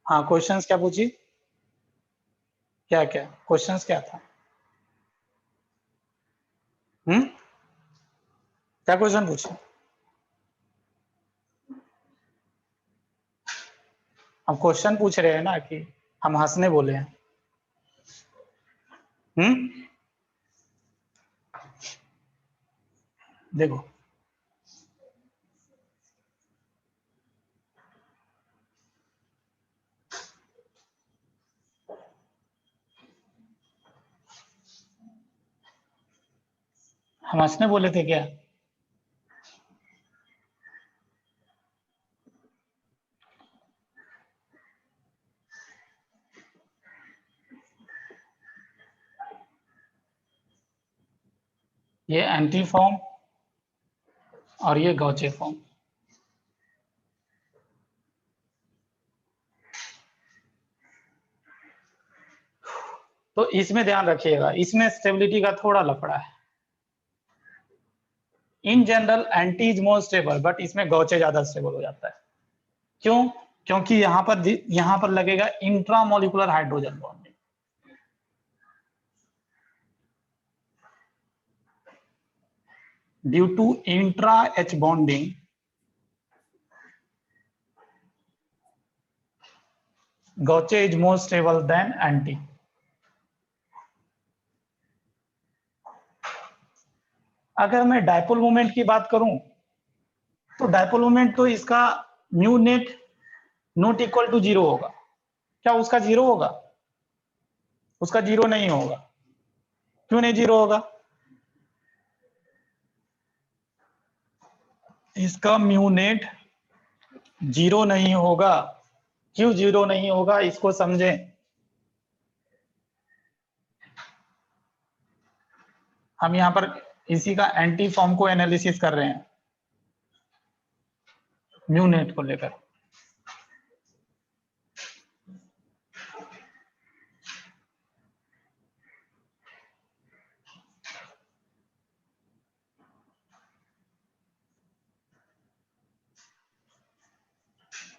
हाँ, क्वेश्चंस क्या पूछी? क्या क्या क्वेश्चंस क्या था? क्या क्वेश्चन पूछे? हम क्वेश्चन पूछ रहे हैं ना कि हम हंसने बोले हैं। देखो, हम हंसने बोले थे क्या? ये एंटी फॉर्म और ये गौचे फॉर्म। तो इसमें ध्यान रखिएगा, इसमें स्टेबिलिटी का थोड़ा लफड़ा है। In general anti is more stable, but इसमें गौचे ज्यादा स्टेबल हो जाता है। क्यों? क्योंकि यहां पर लगेगा intramolecular hydrogen bonding. Due to intra H bonding, gauche is more stable than anti. अगर मैं डायपोल मोमेंट की बात करूं तो डायपोल मोमेंट तो इसका mu net not equal to 0 होगा। क्या उसका 0 होगा? उसका 0 नहीं होगा। क्यों नहीं 0 होगा? इसका म्यू नेट 0 नहीं होगा। क्यों 0 नहीं होगा, इसको समझें। हम यहां पर इसी का एंटी फॉर्म को एनालिसिस कर रहे हैं म्यू नेट को लेकर।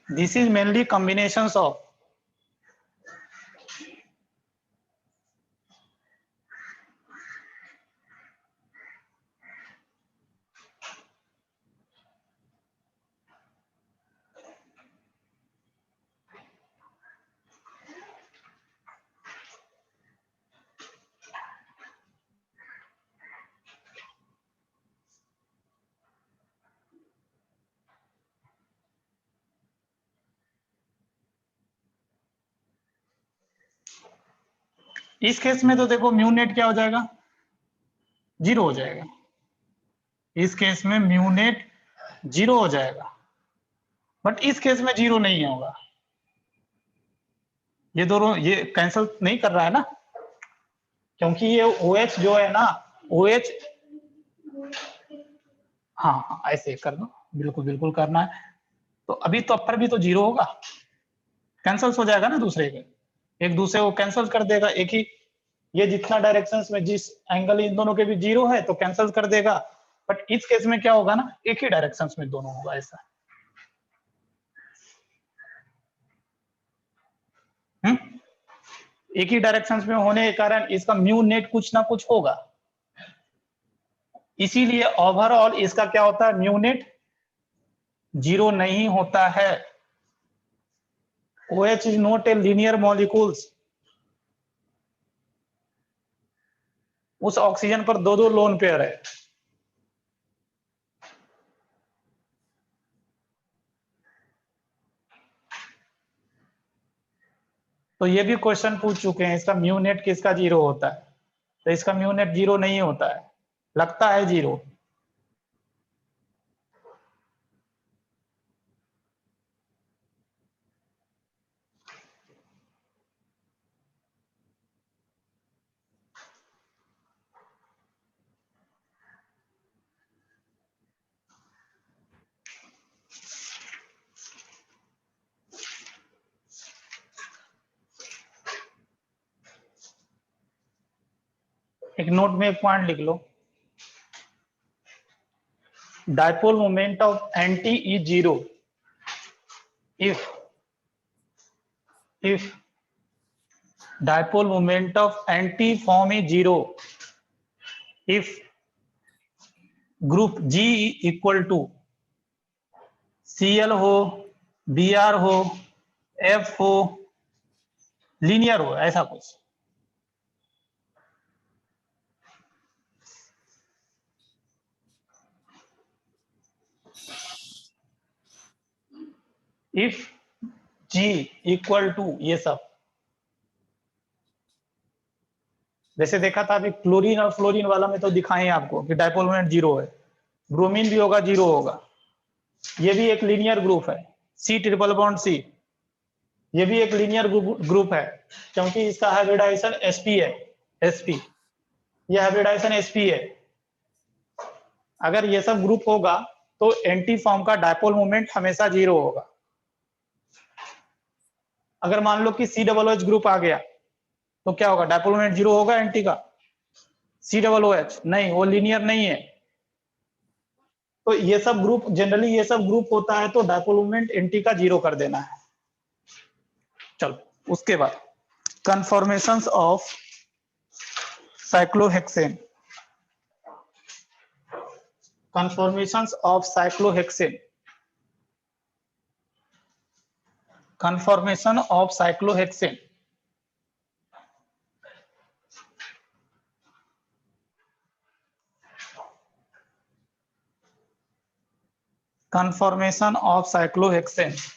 This is mainly combinations of इस केस में तो देखो म्यू नेट क्या हो जाएगा, 0 हो जाएगा। इस केस में म्यू नेट 0 हो जाएगा, बट इस केस में 0 नहीं होगा। ये दोनों ये कैंसिल नहीं कर रहा है ना, क्योंकि ये OH जो है ना, OH, हाँ हाँ ऐसे कर दो, बिल्कुल बिल्कुल करना है। तो अभी तो अपर भी तो 0 होगा, कैंसिल हो जाएगा ना दूसरे के, एक दूसरे को कैंसिल कर देगा। एक ही ये जितना डायरेक्शंस में जिस एंगल इन दोनों के भी 0 है तो कैंसिल कर देगा। बट इस केस में क्या होगा ना, एक ही डायरेक्शंस में दोनों होगा ऐसा। एक ही डायरेक्शंस में होने के कारण इसका म्यू नेट कुछ ना कुछ होगा। इसीलिए ओवरऑल इसका क्या होता है, म्यू नेट 0 नहीं होता है। OH is not a linear molecules। उस ऑक्सीजन पर दो लोन पेयर है। तो ये भी क्वेश्चन पूछ चुके हैं, इसका म्यू नेट किसका 0 होता है, तो इसका म्यू नेट 0 नहीं होता है, लगता है 0। एक नोट में एक पॉइंट लिख लो, dipole moment of anti is 0 if dipole moment of anti form is 0 if group G equal to Cl हो, Br हो, F हो, लीनियर हो, ऐसा कुछ। इफ G इक्वल टू ये सब, जैसे देखा था अभी क्लोरीन और फ्लोरीन वाला में तो दिखाए आपको कि डायपोल मोमेंट 0 है, ब्रोमीन भी होगा 0 होगा, ये भी एक लीनियर ग्रुप है, C ट्रिपल बॉन्ड C, ये भी एक लीनियर ग्रुप है क्योंकि इसका हाइब्रिडाइजेशन sp है, sp, ये हाइब्रिडाइजेशन sp है। अगर ये सब ग्रुप होगा तो एंटी फॉर्म का डायपोल मोमेंट हमेशा 0 होगा। अगर मान लो कि COOH ग्रुप आ गया तो क्या होगा, डायपोल मोमेंट 0 होगा एंटी का, COOH नहीं, वो लीनियर नहीं है। तो ये सब ग्रुप, जनरली ये सब ग्रुप होता है तो डायपोल मोमेंट एंटी का 0 कर देना है। चलो उसके बाद conformations of cyclohexane, conformations of cyclohexane, conformation of cyclohexane, conformation of cyclohexane,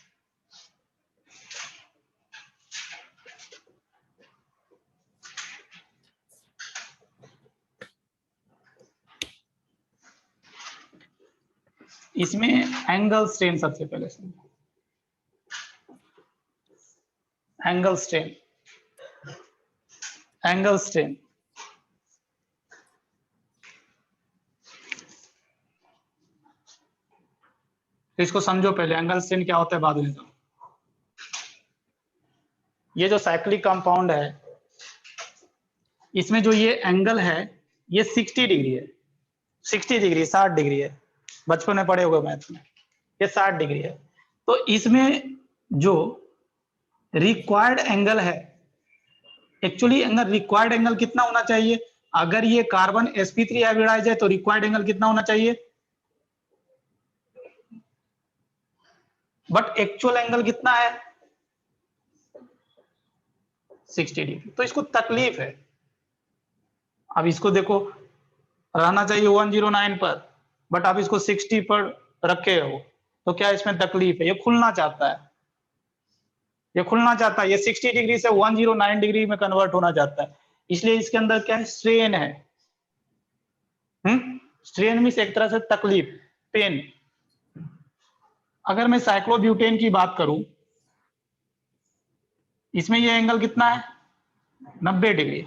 इसमें एंगल स्ट्रेन सबसे पहले समझो, एंगल स्ट्रेन, एंगल स्ट्रेन इसको समझो पहले, एंगल स्ट्रेन क्या होता है बाद में समझो। ये जो साइक्लिक कंपाउंड है इसमें जो ये एंगल है ये 60 डिग्री है, 60 डिग्री 60 डिग्री है, बचपन में पढ़े होगे मैथ में, ये 60 डिग्री है। तो इसमें जो रिक्वायर्ड एंगल है, एक्चुअली एंगल रिक्वायर्ड एंगल कितना होना चाहिए, अगर ये कार्बन sp3 हाइब्रिडाइज है तो रिक्वायर्ड एंगल कितना होना चाहिए, बट एक्चुअल एंगल कितना है 60 डिग्री। तो इसको तकलीफ है, अब इसको देखो रहना चाहिए 109 पर, बट आप इसको 60 पर रखे हो तो क्या इसमें तकलीफ है, ये खुलना चाहता है, ये खुलना चाहता है, ये 60 डिग्री से 109 डिग्री में कन्वर्ट होना चाहता है, इसलिए इसके अंदर क्या है, स्ट्रेन है। स्ट्रेन मींस एक तरह से तकलीफ, पेन। अगर मैं साइक्लोब्यूटेन की बात करूं, इसमें ये एंगल कितना है 90 डिग्री,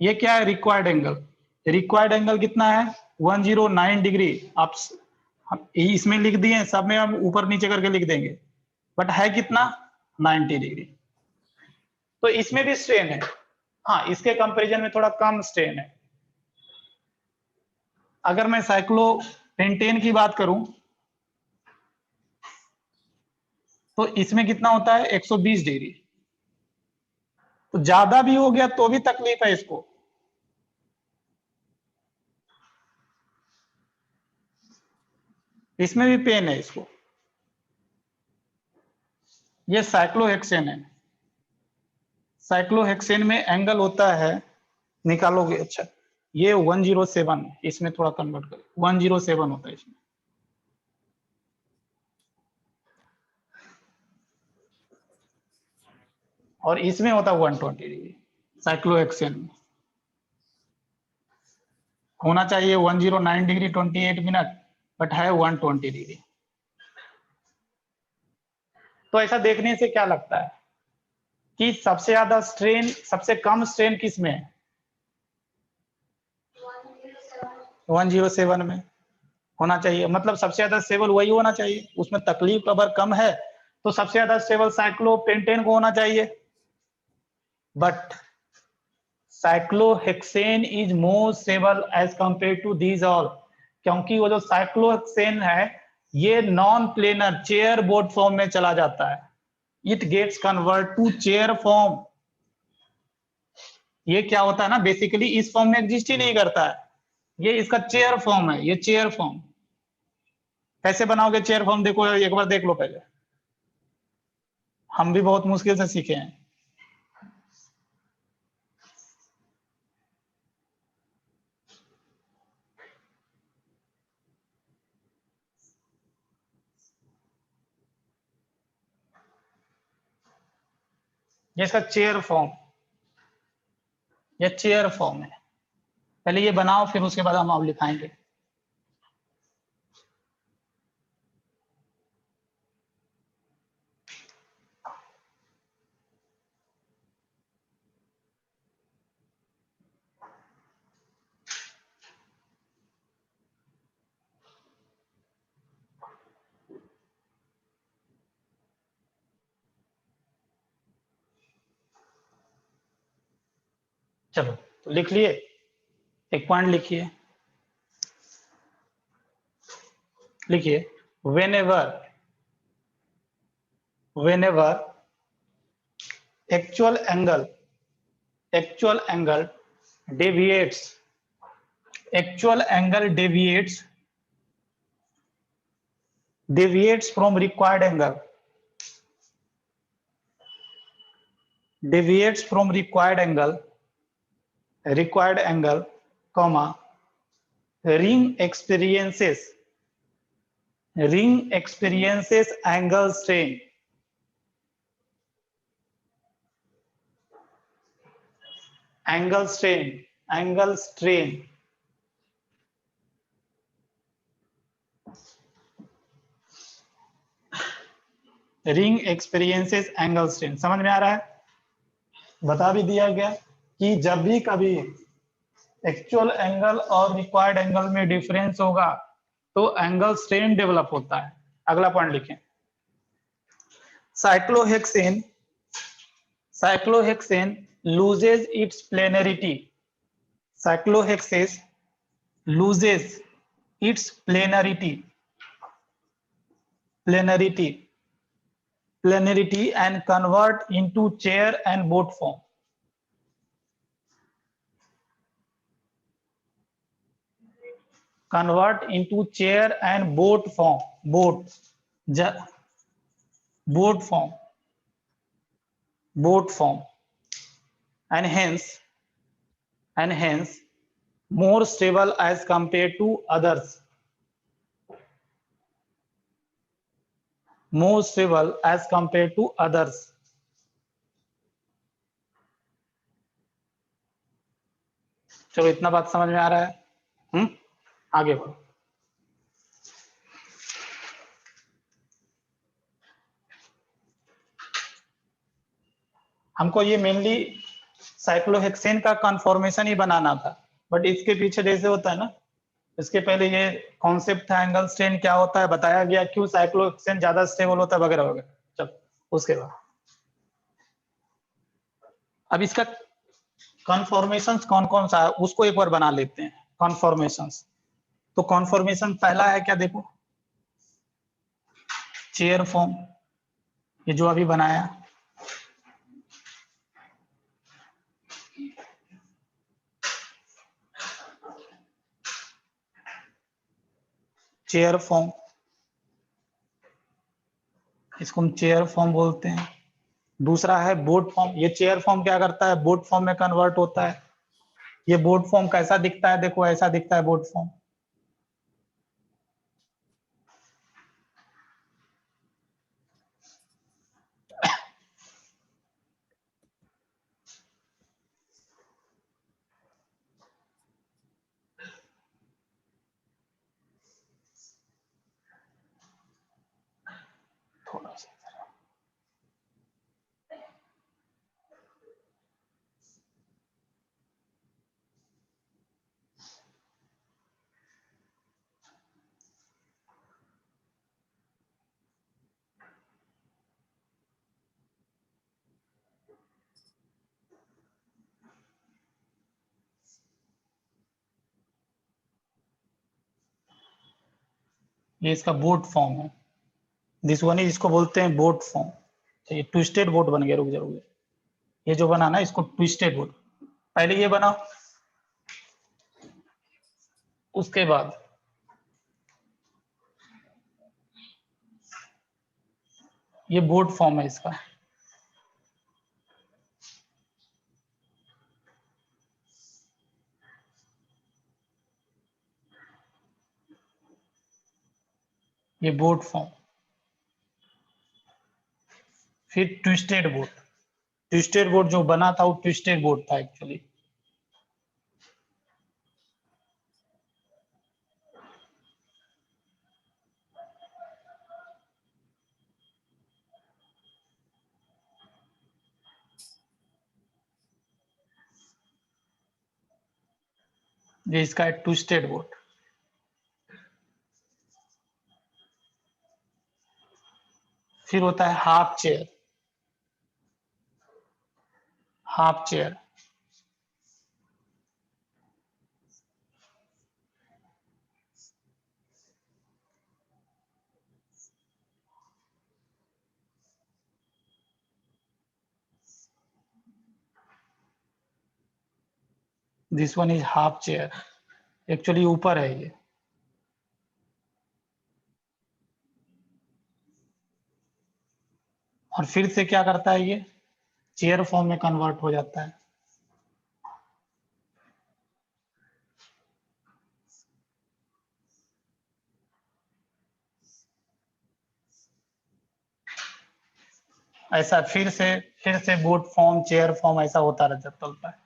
ये क्या है रिक्वायर्ड एंगल, रिक्वायर्ड एंगल कितना है 109 डिग्री। आप इसमें लिख दिए, सब में हम ऊपर नीचे करके लिख देंगे, बट है कितना 90 डिग्री। तो इसमें भी स्ट्रेन है, हाँ इसके कंपैरिजन में थोड़ा कम स्ट्रेन है। अगर मैं साइक्लोपेंटेन की बात करूं तो इसमें कितना होता है 120 डिग्री, तो ज्यादा भी हो गया तो भी तकलीफ है इसको। इसमें भी पेन है इसको। ये साइक्लोहेक्सेन है, साइक्लोहेक्सेन में एंगल होता है, निकालोगे, अच्छा ये 107, इसमें थोड़ा कन्वर्ट करें, 107 होता है इसमें। और इसमें होता है 120 डिग्री। साइक्लोहेक्सेन में होना चाहिए 109 डिग्री 28 मिनट, बट है 120 डिग्री। तो ऐसा देखने से क्या लगता है कि सबसे ज्यादा स्ट्रेन, सबसे कम स्ट्रेन किस में है? 107 में होना चाहिए, मतलब सबसे ज्यादा स्टेबल वही होना चाहिए, उसमें तकलीफ अगर कम है तो सबसे ज्यादा स्टेबल साइक्लोपेंटेन को होना चाहिए। But cyclohexane is more stable as compare to these all, क्योंकि वो जो साइक्लोहेक्सेन है ये non planar chair board form में चला जाता है। It gets convert to chair form. ये क्या होता है ना, बेसिकली इस फॉर्म में एग्जिस्ट ही नहीं करता है, ये इसका चेयर फॉर्म है। ये चेयर फॉर्म कैसे बनाओगे? चेयर फॉर्म देखो, एक बार देख लो पहले, हम भी बहुत मुश्किल से सीखे हैं। ये इसका चेयर फॉर्म, ये चेयर फॉर्म है। पहले ये बनाओ, फिर उसके बाद हम अब लिखाएंगे। चलो तो लिख लिए, एक पॉइंट लिखिए, लिखिए whenever actual angle deviates from required angle, comma, ring experiences angle strain, ring experiences angle strain। समझ में आ रहा है? बता भी दिया गया कि जब भी कभी एक्चुअल एंगल और रिक्वायर्ड एंगल में डिफरेंस होगा तो एंगल स्ट्रेन डेवलप होता है। अगला पॉइंट लिखें, cyclohexane loses its planarity, cyclohexane loses its planarity and convert into chair and boat form। convert into chair and boat form, boat form, and hence more stable as compared to others, चलो इतना बात समझ में आ रहा है? आगे बढ़ो। हमको ये मेनली साइक्लोहेक्सेन का कन्फॉर्मेशन ही बनाना था, बट इसके पीछे जैसे होता है ना, इसके पहले ये कॉन्सेप्ट था एंगल स्ट्रेन क्या होता है, बताया गया क्यों साइक्लोहेक्सेन ज्यादा स्टेबल होता है वगैरह वगैरह। चलो उसके बाद अब इसका कन्फॉर्मेशंस कौन कौन सा है उसको एक बार बना लेते हैं। कन्फॉर्मेशंस, तो कन्फॉर्मेशन पहला है क्या, देखो चेयर फॉर्म, ये जो अभी बनाया, चेयर फॉर्म, इसको हम चेयर फॉर्म बोलते हैं। दूसरा है बोट फॉर्म। ये चेयर फॉर्म क्या करता है, बोट फॉर्म में कन्वर्ट होता है। ये बोट फॉर्म कैसा दिखता है, देखो ऐसा दिखता है बोट फॉर्म। ये इसका बोट फॉर्म है, दिस वन इज, इसको बोलते हैं बोट फॉर्म। तो ये ट्विस्टेड बोट बन गया, रुक जा रुक जा, ये जो बना ना इसको ट्विस्टेड बोट, पहले ये बना, उसके बाद ये बोट फॉर्म है इसका। ये बोट फॉर्म, फिर ट्विस्टेड बोट, ट्विस्टेड बोट जो बना था वो ट्विस्टेड बोट था एक्चुअली। ये इसका है ट्विस्टेड बोट। फिर होता है half chair, half chair, this one is half chair, actually ऊपर है ये। और फिर से क्या करता है, ये चेयर फॉर्म में कन्वर्ट हो जाता है। ऐसा फिर से बोट फॉर्म, चेयर फॉर्म, ऐसा होता रहता है।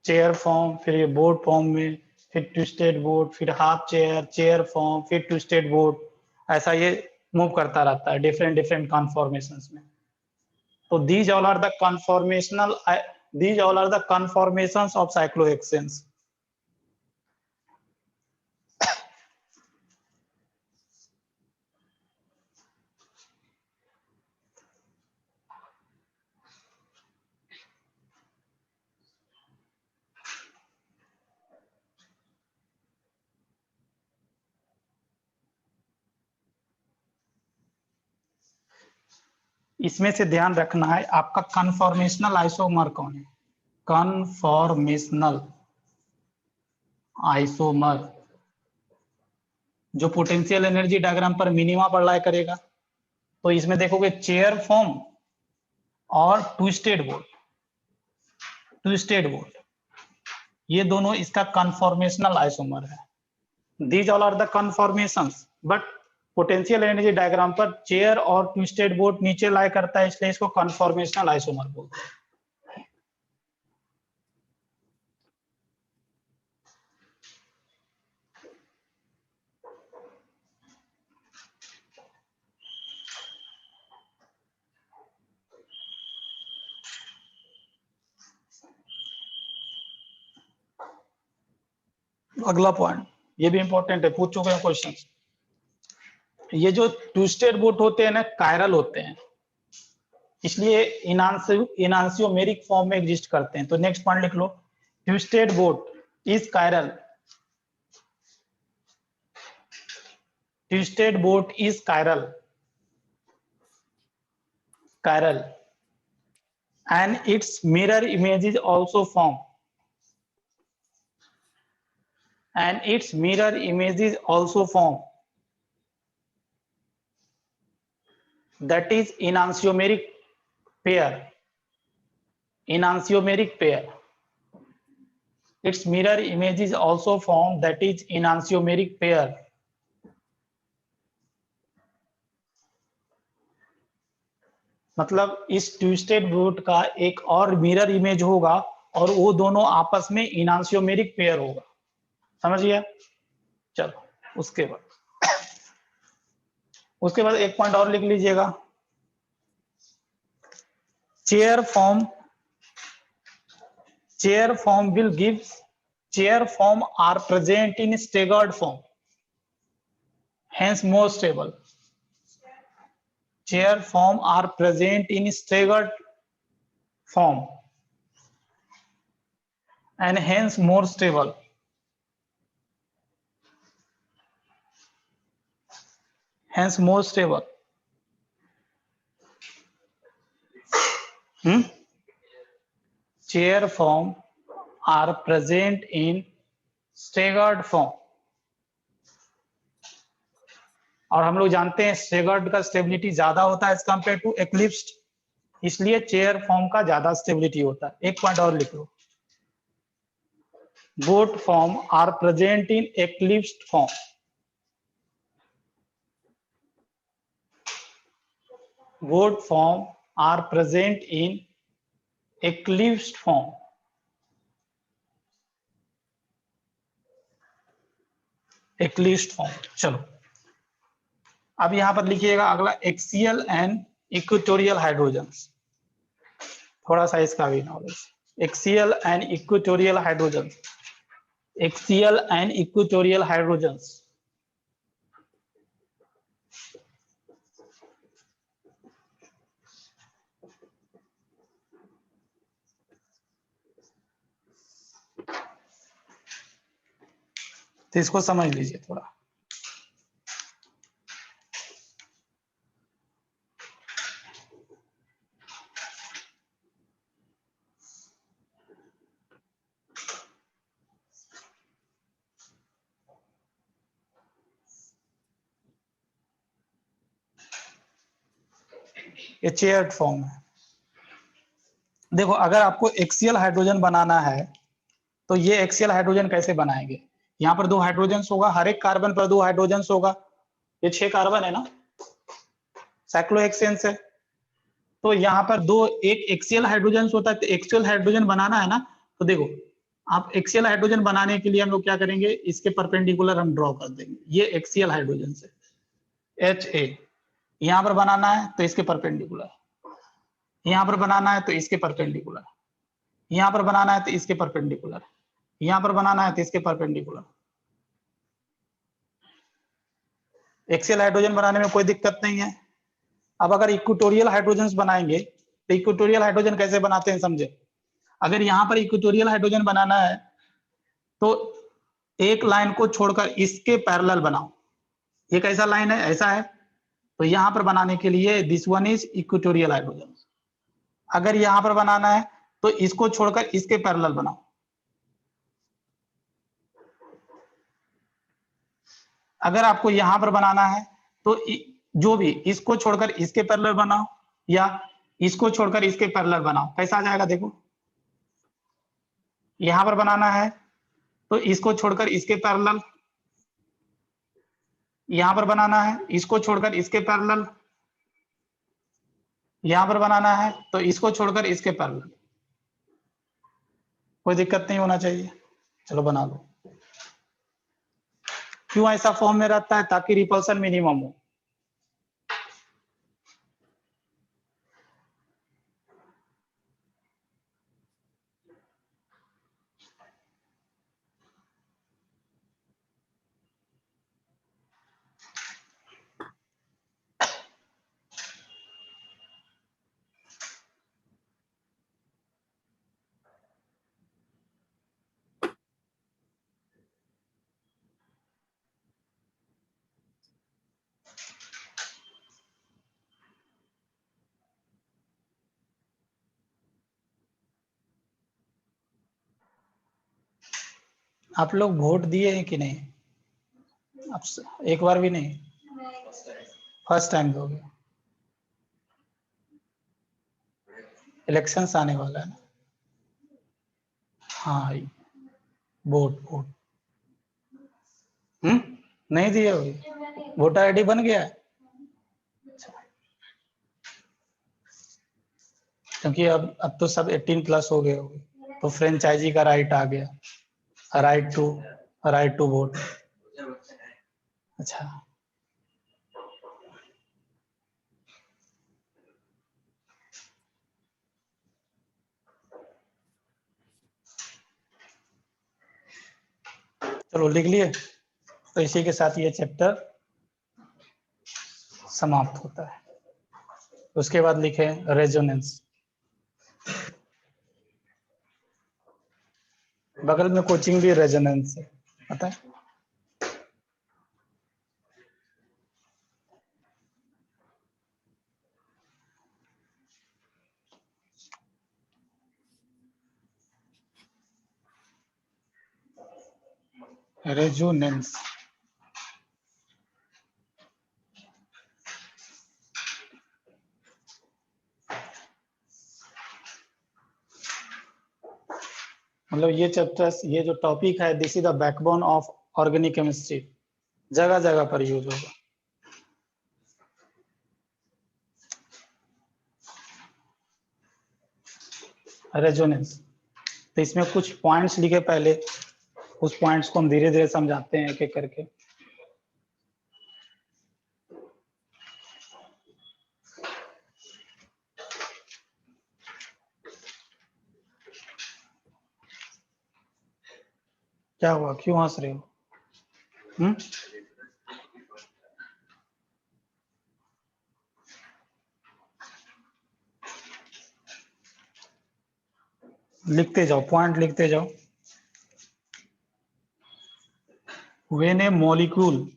चेयर फॉर्म, फिर ये बोट फॉर्म में, फिर ट्विस्टेड बोट, फिर हाफ चेयर, चेयर फॉर्म, फिर ट्विस्टेड बोट, ऐसा ये मूव करता रहता है डिफरेंट डिफरेंट कॉन्फॉर्मेशंस में। तो these all are the conformational, these all are the conformations of cyclohexanes. इसमें से ध्यान रखना है आपका कन्फॉर्मेशनल आइसोमर कौन है, कन्फॉर्मेशनल आइसोमर जो पोटेंशियल एनर्जी डायग्राम पर मिनिमा अप्लाई करेगा। तो इसमें देखोगे चेयर फॉर्म और ट्विस्टेड बोट, ट्विस्टेड बोट, ये दोनों इसका कन्फॉर्मेशनल आइसोमर है। These all are the conformations, but potential energy diagram पर चेयर और ट्विस्टेड बोट नीचे लाई करता है, इसलिए इसको कन्फॉर्मेशनल आइसोमर बोलते हैं। अगला पॉइंट, ये भी इंपॉर्टेंट है, पूछ चुके हैं क्वेश्चन। ये जो ट्विस्टेड बोट होते हैं ना, कायरल होते हैं, इसलिए इनांसियोमेरिक फॉर्म में एग्जिस्ट करते हैं। तो नेक्स्ट पॉइंट लिख लो, twisted boat is chiral, twisted boat is chiral, chiral, and its mirror image is also formed, and its mirror image is also formed, that is enantiomeric pair, enantiomeric pair, its mirror image is also formed, that is enantiomeric pair। मतलब इस twisted boat का एक और mirror image होगा और वो दोनों आपस में इनांसियोमेरिक पेयर होगा, समझ गया। चलो उसके बाद एक पॉइंट और लिख लीजिएगा, chair form will give, chair form are present in staggered form, hence more stable, chair form are present in staggered form and hence more stable. Hence more stable. Chair form are present in staggered form. और हम लोग जानते हैं staggered का stability ज्यादा होता है as compare to एक्लिप्स्ड, इसलिए चेयर फॉर्म का ज्यादा स्टेबिलिटी होता है। एक पॉइंट और लिख लो, both form are present in eclipsed form. Both form are present in eclipsed form. Eclipsed form. चलो अब यहां पर लिखिएगा अगला, एक्सियल एंड इक्वेटोरियल हाइड्रोजन्स। थोड़ा सा इसका भी knowledge, axial and equatorial hydrogens. Axial and equatorial hydrogens. तो इसको समझ लीजिए थोड़ा। ये चेयर्ड फॉर्म है। देखो अगर आपको एक्सियल हाइड्रोजन बनाना है तो ये एक्सियल हाइड्रोजन कैसे बनाएंगे? यहाँ पर 2 हाइड्रोजन होगा, हर एक कार्बन पर 2 हाइड्रोजन होगा। ये 6 कार्बन है ना, साइक्लोहेक्सेन से। तो यहाँ पर 2 एक एक्सियल हाइड्रोजन होता है। तो एक्सियल हाइड्रोजन बनाना है ना, तो देखो आप एक्सियल हाइड्रोजन बनाने के लिए हम लोग क्या करेंगे, इसके परपेंडिकुलर हम ड्रॉ कर देंगे। ये एक्सियल हाइड्रोजन से HA यहाँ पर बनाना है तो इसके परपेंडिकुलर, यहाँ पर बनाना है तो इसके परपेंडिकुलर, यहाँ पर बनाना है तो इसके परपेंडिकुलर, यहाँ पर बनाना है तो इसके परपेंडिकुलर। एक्सियल हाइड्रोजन बनाने में कोई दिक्कत नहीं है। अब अगर इक्वेटोरियल हाइड्रोजन बनाएंगे तो इक्वेटोरियल हाइड्रोजन कैसे बनाते हैं समझे। अगर यहाँ पर इक्वेटोरियल हाइड्रोजन बनाना है तो एक लाइन को छोड़कर इसके पैरेलल बनाओ। ये कैसा लाइन है, ऐसा है। तो यहाँ पर बनाने के लिए this one is equatorial hydrogen. अगर यहाँ पर बनाना है तो इसको छोड़कर इसके पैरेलल बनाओ। अगर आपको यहां पर बनाना है तो जो भी इसको छोड़कर इसके पैरेलल बनाओ या इसको छोड़कर इसके पैरेलल बनाओ। कैसा आ जाएगा देखो, यहां पर बनाना है तो इसको छोड़कर इसके पैरेलल, यहां पर बनाना है इसको छोड़कर इसके पैरेलल, यहां पर बनाना है तो इसको छोड़कर इसके पैरेलल। कोई दिक्कत नहीं होना चाहिए। चलो बना लो। क्यों ऐसा फॉर्म में रहता है? ताकि रिपल्सन मिनिमम हो। आप लोग वोट दिए हैं कि नहीं? अब एक बार भी नहीं, फर्स्ट टाइम दोगे। इलेक्शंस आने वाला है ना। हाँ वोट वोट नहीं दिए होगी, वोटर आईडी बन गया है। क्योंकि अब तो सब 18+ हो गए होंगे, तो फ्रेंचाइजी का राइट आ गया, राइट टू वोट। अच्छा चलो लिख लिए। तो इसी के साथ ये चैप्टर समाप्त होता है। उसके बाद लिखें रेजोनेंस। बगल में कोचिंग भी रेजोनेंस है, पता है। रेजोनेंस मतलब ये चैप्टर, ये जो टॉपिक है, this is the backbone of organic chemistry, जगह जगह पर यूज होगा। रेजोनेंस, तो इसमें कुछ पॉइंट्स लिखे पहले, उस पॉइंट्स को हम धीरे धीरे समझाते हैं एक एक करके। क्या हुआ, क्यों हंस रहे हो? लिखते जाओ, पॉइंट लिखते जाओ। When a molecule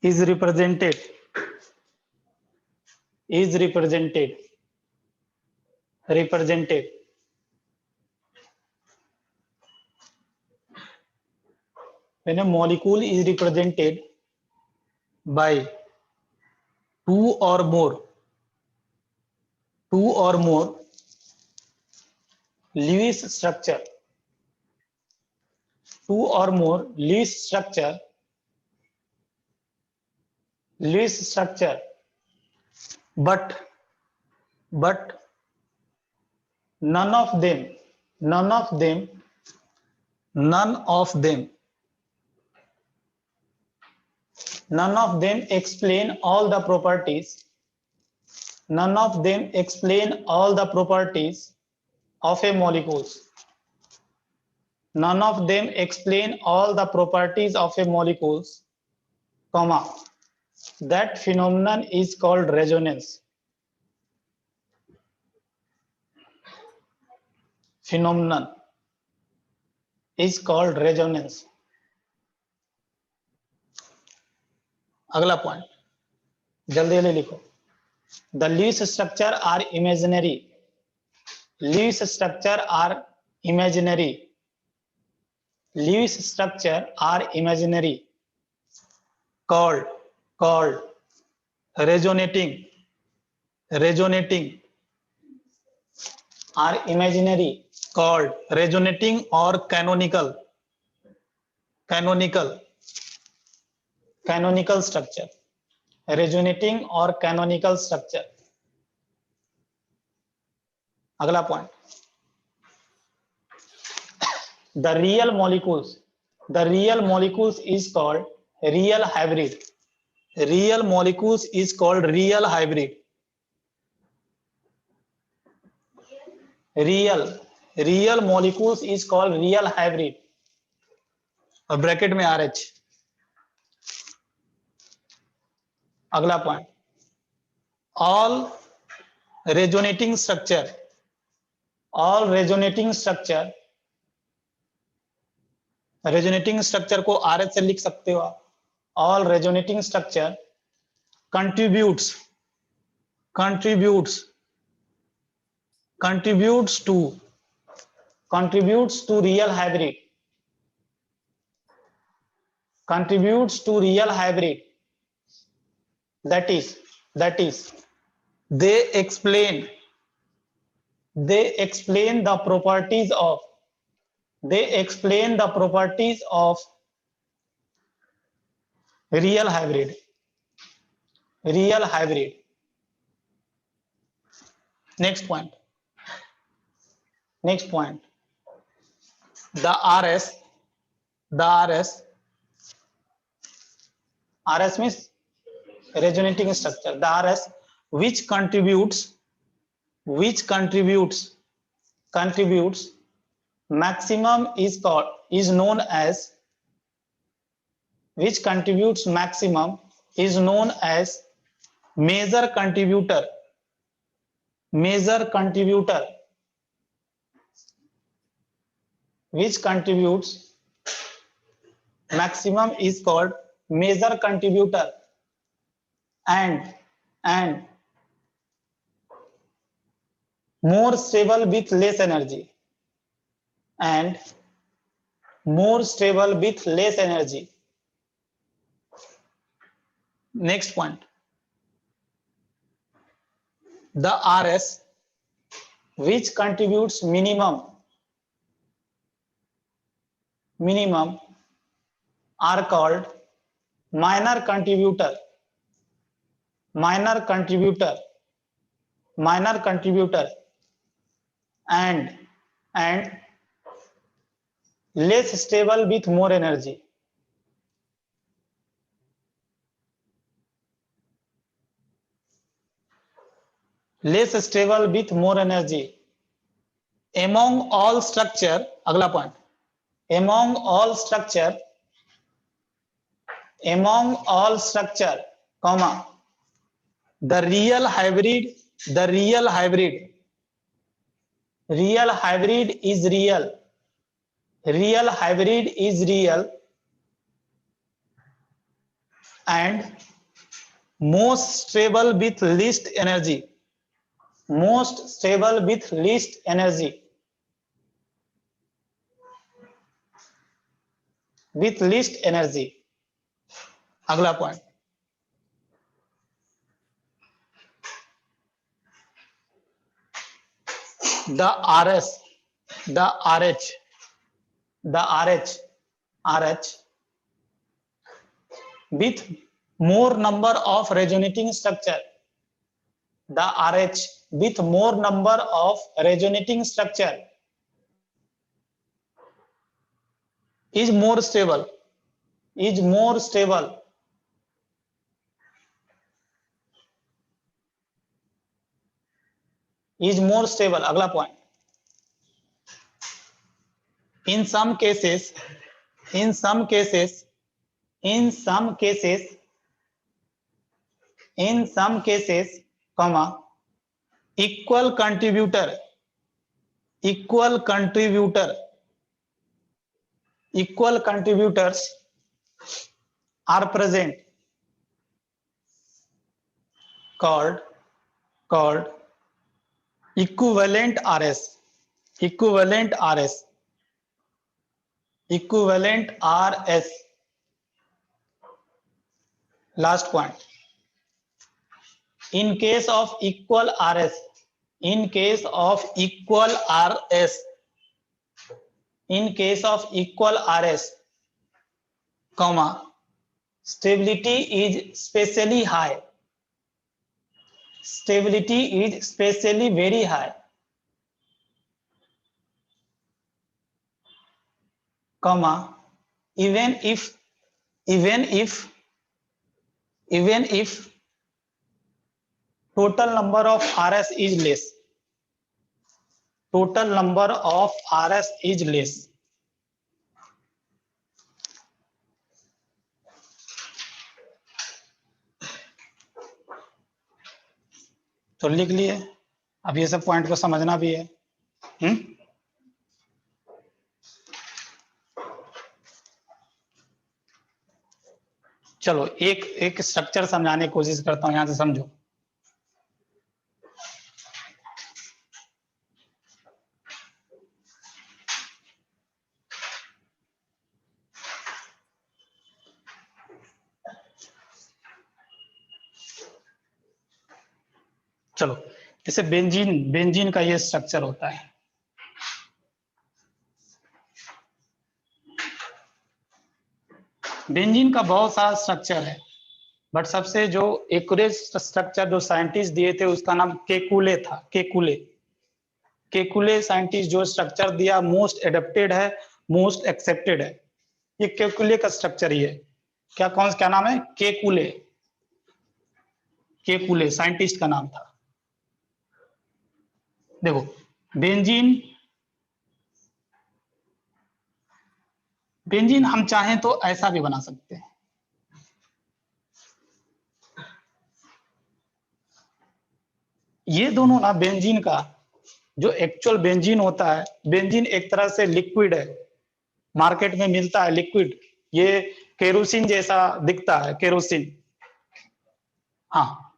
is represented when a molecule is represented by two or more Lewis structure, but none of them explain all the properties of a molecules. None of them explain all the properties of a molecules, comma, that phenomenon is called resonance. Phenomenon is called resonance. अगला point जल्दी जल्दी लिखो। The Lewis structure are imaginary. Lewis structure are imaginary. Called resonating are imaginary, called resonating or canonical structure. Resonating or canonical structure. अगला point, the real molecules is called real hybrid. Real molecules is called real hybrid. Real molecules is called real hybrid. और bracket में RH। अगला point, all resonating structure को RH से लिख सकते हो आप। All resonating structure contributes to real hybrid. That is they explain the properties of real hybrid. Next point, the RS means resonating structure. The RS which contributes maximum is known as major contributor. major contributor which contributes maximum is called major contributor, and more stable with less energy, and more stable with less energy. Next point, the RS which contributes minimum are called minor contributor, and less stable with more energy. Less stable with more energy. Among all structure, अगला point, among all structure, comma, the real hybrid is real and most stable with least energy. अगला point, the RH with more number of resonating structure. The RH with more number of resonating structure is more stable. अगला point, in some cases comma, equal contributors are present, called equivalent RS. Last point, in case of equal RS, comma, stability is specially high, very high, comma, even if total number of RS is less. तो लिख लिए, अब ये सब point को समझना भी है। चलो एक स्ट्रक्चर समझाने की कोशिश करता हूं, यहां से समझो। चलो जैसे बेंजीन का ये स्ट्रक्चर होता है। बेंजीन का बहुत सारा स्ट्रक्चर है, बट सबसे जो एक्यूरेट स्ट्रक्चर जो साइंटिस्ट दिए थे उसका नाम केकुले था। केकुले साइंटिस्ट जो स्ट्रक्चर दिया मोस्ट एडेप्टेड है, मोस्ट एक्सेप्टेड है। ये केकुले का स्ट्रक्चर ही है। क्या नाम है? केकुले साइंटिस्ट का नाम था। देखो बेंजीन हम चाहें तो ऐसा भी बना सकते हैं। ये दोनों ना बेंजीन का जो एक्चुअल बेंजीन होता है, बेंजीन एक तरह से लिक्विड है, मार्केट में मिलता है लिक्विड, ये केरोसिन जैसा दिखता है, केरोसिन। हाँ,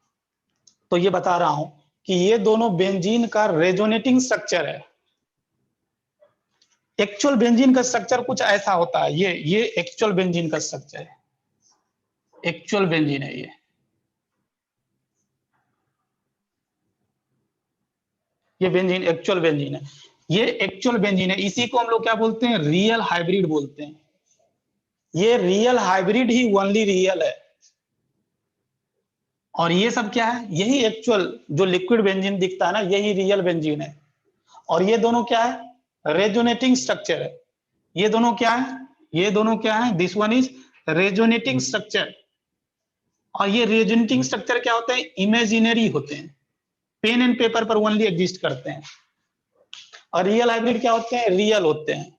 तो ये बता रहा हूं कि ये दोनों बेंजीन का रेजोनेटिंग स्ट्रक्चर है। एक्चुअल बेंजीन का स्ट्रक्चर कुछ ऐसा होता है, ये एक्चुअल बेंजीन का स्ट्रक्चर है, एक्चुअल बेंजीन है ये बेंजीन एक्चुअल बेंजीन है, ये एक्चुअल बेंजीन है। इसी को हम लोग क्या बोलते हैं, रियल हाइब्रिड बोलते हैं। ये रियल हाइब्रिड ही ओनली रियल है। और ये सब क्या है, यही एक्चुअल जो लिक्विड बेंजीन दिखता है ना, यही रियल बेंजीन है। और ये दोनों क्या है, रेजोनेटिंग स्ट्रक्चर है। ये दोनों क्या है, ये दोनों क्या है, this one is resonating structure. और ये रेजोनेटिंग स्ट्रक्चर क्या होते हैं, इमेजिनरी होते हैं, पेन एंड पेपर पर ओनली एग्जिस्ट करते हैं। और रियल हाइब्रिड क्या होते हैं, रियल होते हैं।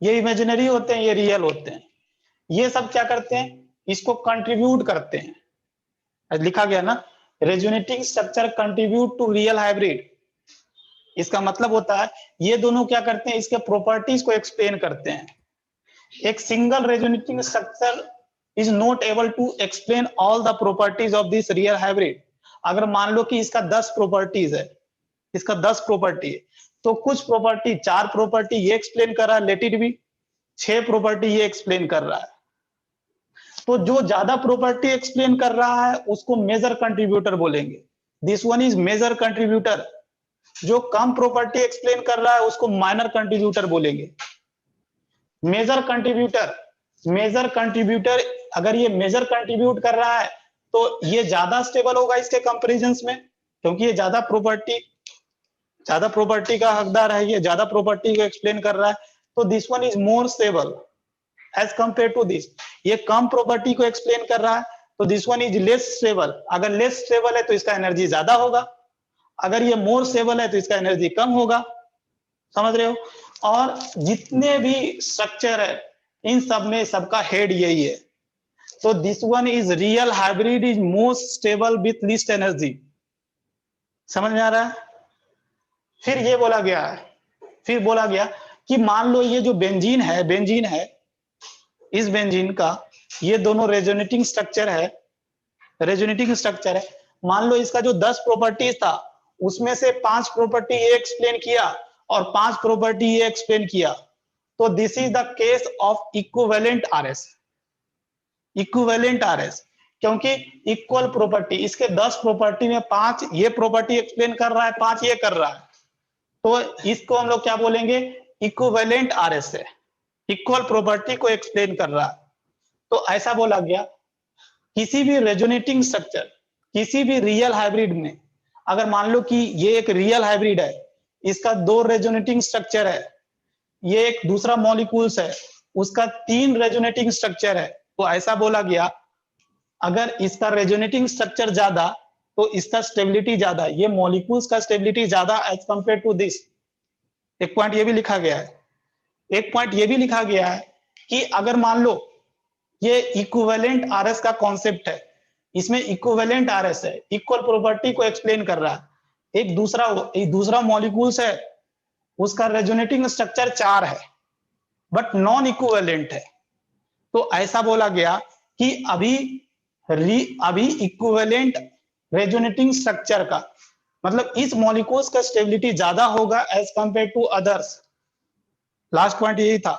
ये इमेजिनरी होते हैं, ये रियल होते हैं। ये सब क्या करते हैं, इसको कंट्रीब्यूट करते हैं। लिखा गया ना, resonating structure contribute to real hybrid. इसका मतलब होता है ये दोनों क्या करते हैं, इसके प्रॉपर्टीज को एक्सप्लेन करते हैं। एक single resonating structure is not able to explain all the properties of this real hybrid. अगर मान लो कि इसका 10 प्रॉपर्टीज है, इसका 10 प्रॉपर्टी है, तो कुछ प्रॉपर्टी, 4 प्रॉपर्टी ये एक्सप्लेन कर रहा है, लेट इट बी, 6 प्रॉपर्टी ये एक्सप्लेन कर रहा है। तो जो ज्यादा प्रॉपर्टी एक्सप्लेन कर रहा है उसको मेजर कंट्रीब्यूटर बोलेंगे, this one is major contributor. जो कम प्रॉपर्टी एक्सप्लेन कर रहा है उसको माइनर कंट्रीब्यूटर बोलेंगे। मेजर कंट्रीब्यूटर, मेजर कंट्रीब्यूटर, अगर ये मेजर कंट्रीब्यूट कर रहा है तो ये ज्यादा स्टेबल होगा इसके कंपैरिजन में, क्योंकि ये ज्यादा प्रॉपर्टी का हकदार है, ये ज्यादा प्रॉपर्टी को एक्सप्लेन कर रहा है। तो this one is more stable as compare to this. ये कम प्रॉपर्टी को एक्सप्लेन कर रहा है तो this one is less stable. अगर लेस स्टेबल है तो इसका एनर्जी ज्यादा होगा, अगर ये मोर स्टेबल है तो इसका एनर्जी कम होगा। समझ रहे हो? और जितने भी स्ट्रक्चर है इन सब में सबका हेड यही है। तो this one is real hybrid is most stable with least energy. समझ में आ रहा है? फिर ये बोला गया है, फिर बोला गया कि मान लो ये जो बेंजीन है, इस बेंजीन का ये दोनों रेजोनेटिंग स्ट्रक्चर है, रेजोनेटिंग स्ट्रक्चर है। मान लो इसका जो 10 प्रॉपर्टीज था उसमें से 5 प्रॉपर्टी ये एक्सप्लेन किया और 5 प्रॉपर्टी ये एक्सप्लेन किया। तो this is the case of equivalent RS. Equivalent RS क्योंकि इक्वल प्रॉपर्टी, इसके 10 प्रॉपर्टी में 5 ये प्रॉपर्टी एक्सप्लेन कर रहा है, 5 ये कर रहा है, तो इसको हम लोग क्या बोलेंगे, इक्विवेलेंट आरएस है, इक्वल प्रॉपर्टी को एक्सप्लेन कर रहा है। तो ऐसा बोला गया किसी भी रेजोनेटिंग स्ट्रक्चर, किसी भी रियल हाइब्रिड में, अगर मान लो कि ये एक रियल हाइब्रिड है, इसका 2 रेजोनेटिंग स्ट्रक्चर है, ये एक दूसरा मॉलिक्यूल्स है, उसका 3 रेजोनेटिंग स्ट्रक्चर है, तो ऐसा बोला गया अगर इसका रेजोनेटिंग स्ट्रक्चर ज्यादा तो इसका स्टेबिलिटी ज्यादा, ये मॉलिक्यूल्स का स्टेबिलिटी ज्यादा एज कंपेयर टू दिस। एक पॉइंट ये भी लिखा गया है, एक पॉइंट ये भी लिखा गया है कि अगर मान लो ये इक्विवेलेंट आरएस का कॉन्सेप्ट है, इसमें इक्विवेलेंट आरएस है, इक्वल प्रॉपर्टी को एक्सप्लेन कर रहा है। एक दूसरा मॉलिक्यूल्स है, उसका रेजोनेटिंग स्ट्रक्चर 4 है बट नॉन इक्विवेलेंट है। तो ऐसा बोला गया कि अभी इक्विवेलेंट रेजोनेटिंग स्ट्रक्चर का मतलब इस मॉलिक्यूल्स का स्टेबिलिटी ज्यादा होगा as compare to others. Last point यही था,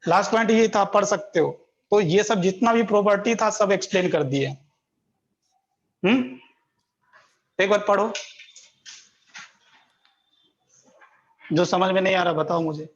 लास्ट पॉइंट यही था, पढ़ सकते हो। तो ये सब जितना भी प्रॉपर्टी था सब एक्सप्लेन कर दिए। एक बार पढ़ो, जो समझ में नहीं आ रहा बताओ मुझे।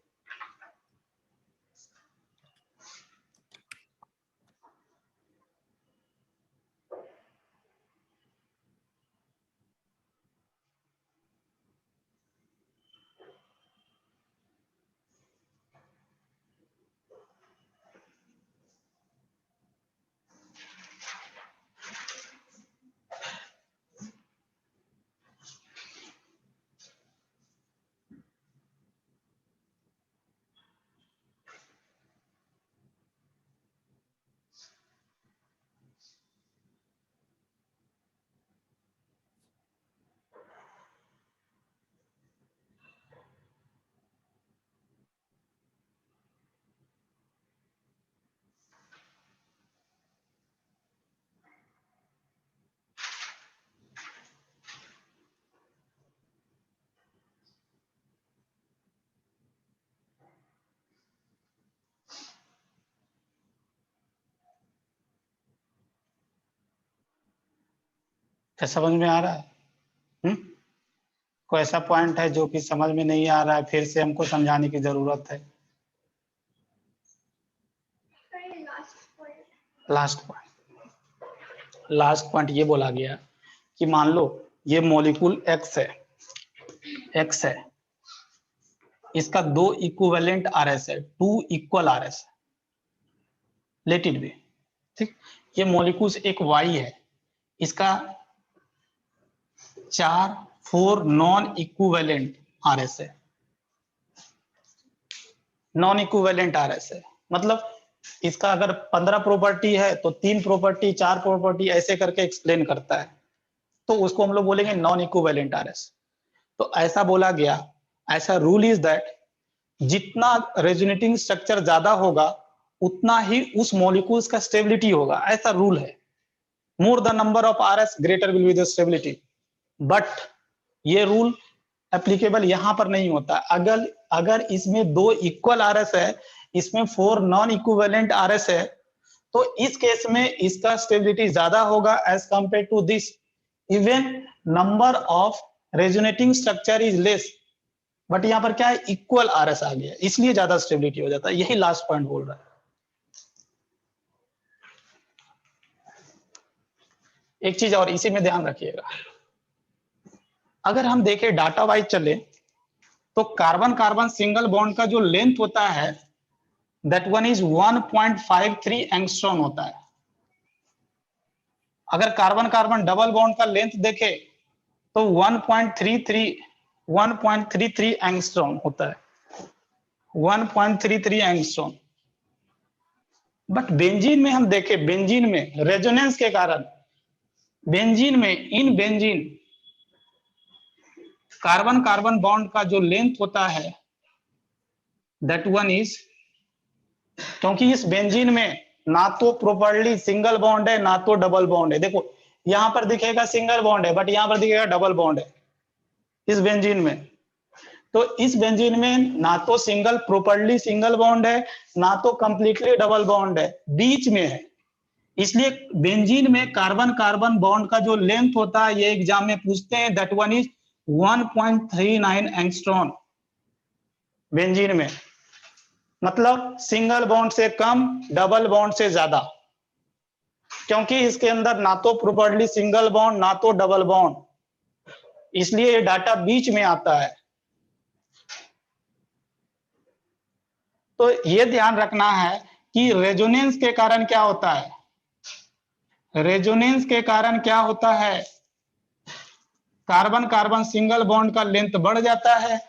क्या समझ में आ रहा है? कोई ऐसा पॉइंट है जो कि समझ में नहीं आ रहा है, फिर से हमको समझाने की जरूरत है? लास्ट पॉइंट ये बोला गया कि मान लो ये मॉलिक्यूल एक्स है, इसका 2 इक्विवेलेंट आरएस है, 2 equal RS, let it be, ठीक। ये मॉलिक्यूल्स एक वाई है, इसका 4 नॉन इक्विवेलेंट आरएस है, नॉन इक्विवेलेंट आरएस है। मतलब इसका अगर 15 प्रॉपर्टी है तो 3 प्रॉपर्टी 4 प्रॉपर्टी ऐसे करके एक्सप्लेन करता है, तो उसको हम लोग बोलेंगे नॉन इक्विवेलेंट आरएस। तो ऐसा बोला गया, ऐसा रूल इज दैट जितना रेजोनेटिंग स्ट्रक्चर ज्यादा होगा उतना ही उस मॉलिक्यूल्स का स्टेबिलिटी होगा, ऐसा रूल है। More the number of RS greater will be the stability. But ये रूल एप्लीकेबल यहां पर नहीं होता। अगर इसमें 2 इक्वल आरएस है, इसमें 4 नॉन इक्विवेलेंट आरएस है, तो इस केस में इसका स्टेबिलिटी ज्यादा होगा as compare to this. Even number of resonating structure is less, but यहां पर क्या है, इक्वल आरएस आ गया, इसलिए ज्यादा स्टेबिलिटी हो जाता है। यही लास्ट पॉइंट बोल रहा है। एक चीज और इसी में ध्यान रखिएगा, अगर हम देखें डाटा वाइज चले तो कार्बन कार्बन सिंगल बॉन्ड का जो लेंथ होता है दैट वन इज 1.53 एंगस्ट्रॉम होता है। अगर कार्बन कार्बन डबल बॉन्ड का लेंथ देखे तो 1.33 एंगस्ट्रॉम होता है, 1.33 एंगस्ट्रॉम। बट बेंजीन में हम देखें, बेंजीन में रेजोनेंस के कारण बेंजीन में in benzene carbon carbon bond का जो लेंथ होता है दैट वन इज, क्योंकि इस बेंजीन में ना तो प्रॉपर्ली सिंगल बॉन्ड है ना तो डबल बॉन्ड है। देखो यहां पर दिखेगा सिंगल बॉन्ड है बट यहां पर दिखेगा डबल बॉन्ड है इस बेंजीन में। तो इस बेंजीन में ना तो सिंगल प्रॉपर्ली सिंगल बॉन्ड है ना तो कंप्लीटली डबल बॉन्ड है, बीच में है। इसलिए बेंजीन में कार्बन कार्बन बॉन्ड का जो लेंथ होता है, ये एग्जाम में पूछते हैं, that one is 1.39 angstrom benzene में। मतलब सिंगल बॉन्ड से कम, डबल बॉन्ड से ज्यादा, क्योंकि इसके अंदर ना तो प्रॉपर्ली सिंगल बॉन्ड ना तो डबल बॉन्ड, इसलिए ये डाटा बीच में आता है। तो ये ध्यान रखना है कि रेजोनेंस के कारण क्या होता है, रेजोनेंस के कारण क्या होता है, कार्बन कार्बन सिंगल बॉन्ड का लेंथ बढ़ जाता है।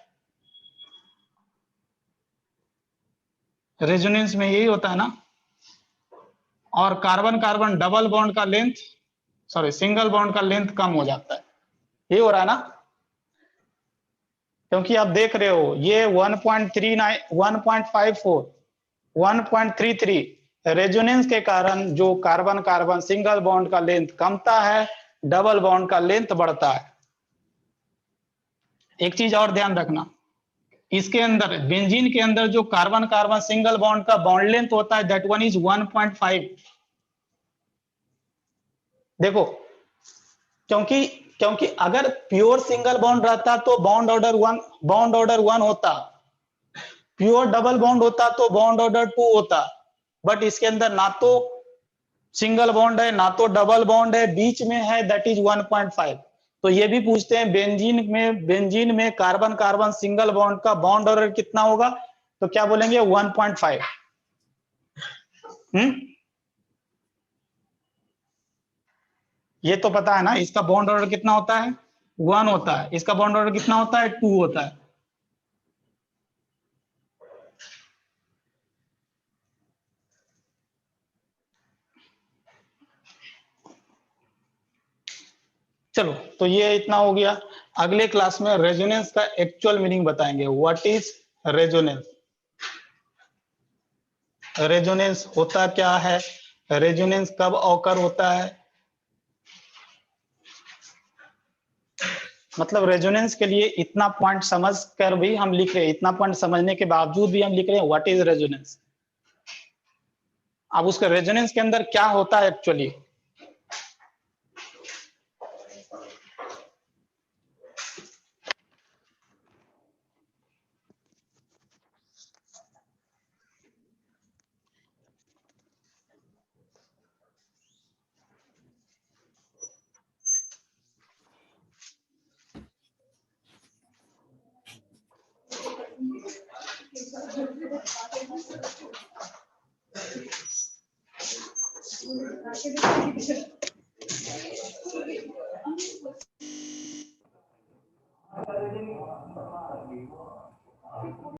रेजोनेंस में यही होता है ना। और कार्बन कार्बन डबल बॉन्ड का लेंथ, सॉरी सिंगल बॉन्ड का लेंथ कम हो जाता है, ये हो रहा है ना। क्योंकि आप देख रहे हो ये 1.39 1.54 1.33 रेजोनेंस के कारण जो कार्बन कार्बन सिंगल बॉन्ड का लेंथ कमता है, डबल बॉन्ड का लेंथ बढ़ता है। एक चीज और ध्यान रखना, इसके अंदर बेंजीन के अंदर जो कार्बन कार्बन सिंगल बॉन्ड का बॉन्ड लेंथ होता है दैट वन इज 1.5। देखो क्योंकि अगर प्योर सिंगल बॉन्ड रहता तो बॉन्ड ऑर्डर 1 होता, प्योर डबल बॉन्ड होता तो बॉन्ड ऑर्डर 2 होता। बट इसके अंदर ना तो सिंगल बॉन्ड है ना तो डबल बॉन्ड है, बीच में है, दैट इज 1.5। तो ये भी पूछते हैं बेंजीन में कार्बन कार्बन सिंगल बॉन्ड का बॉन्ड ऑर्डर कितना होगा, तो क्या बोलेंगे 1.5। ये तो पता है ना, इसका बॉन्ड ऑर्डर कितना होता है 1 होता है, इसका बॉन्ड ऑर्डर कितना होता है 2 होता है। चलो तो ये इतना हो गया। अगले क्लास में रेजोनेंस का एक्चुअल मीनिंग बताएंगे, व्हाट इज रेजोनेंस, रेजोनेंस होता क्या है, रेजोनेंस कब ऑकर होता है। मतलब रेजोनेंस के लिए इतना पॉइंट समझ कर भी हम लिख रहे हैं, इतना पॉइंट समझने के बावजूद भी हम लिख रहे हैं व्हाट इज रेजोनेंस। अब उसका रेजोनेंस के अंदर क्या होता है एक्चुअली, है।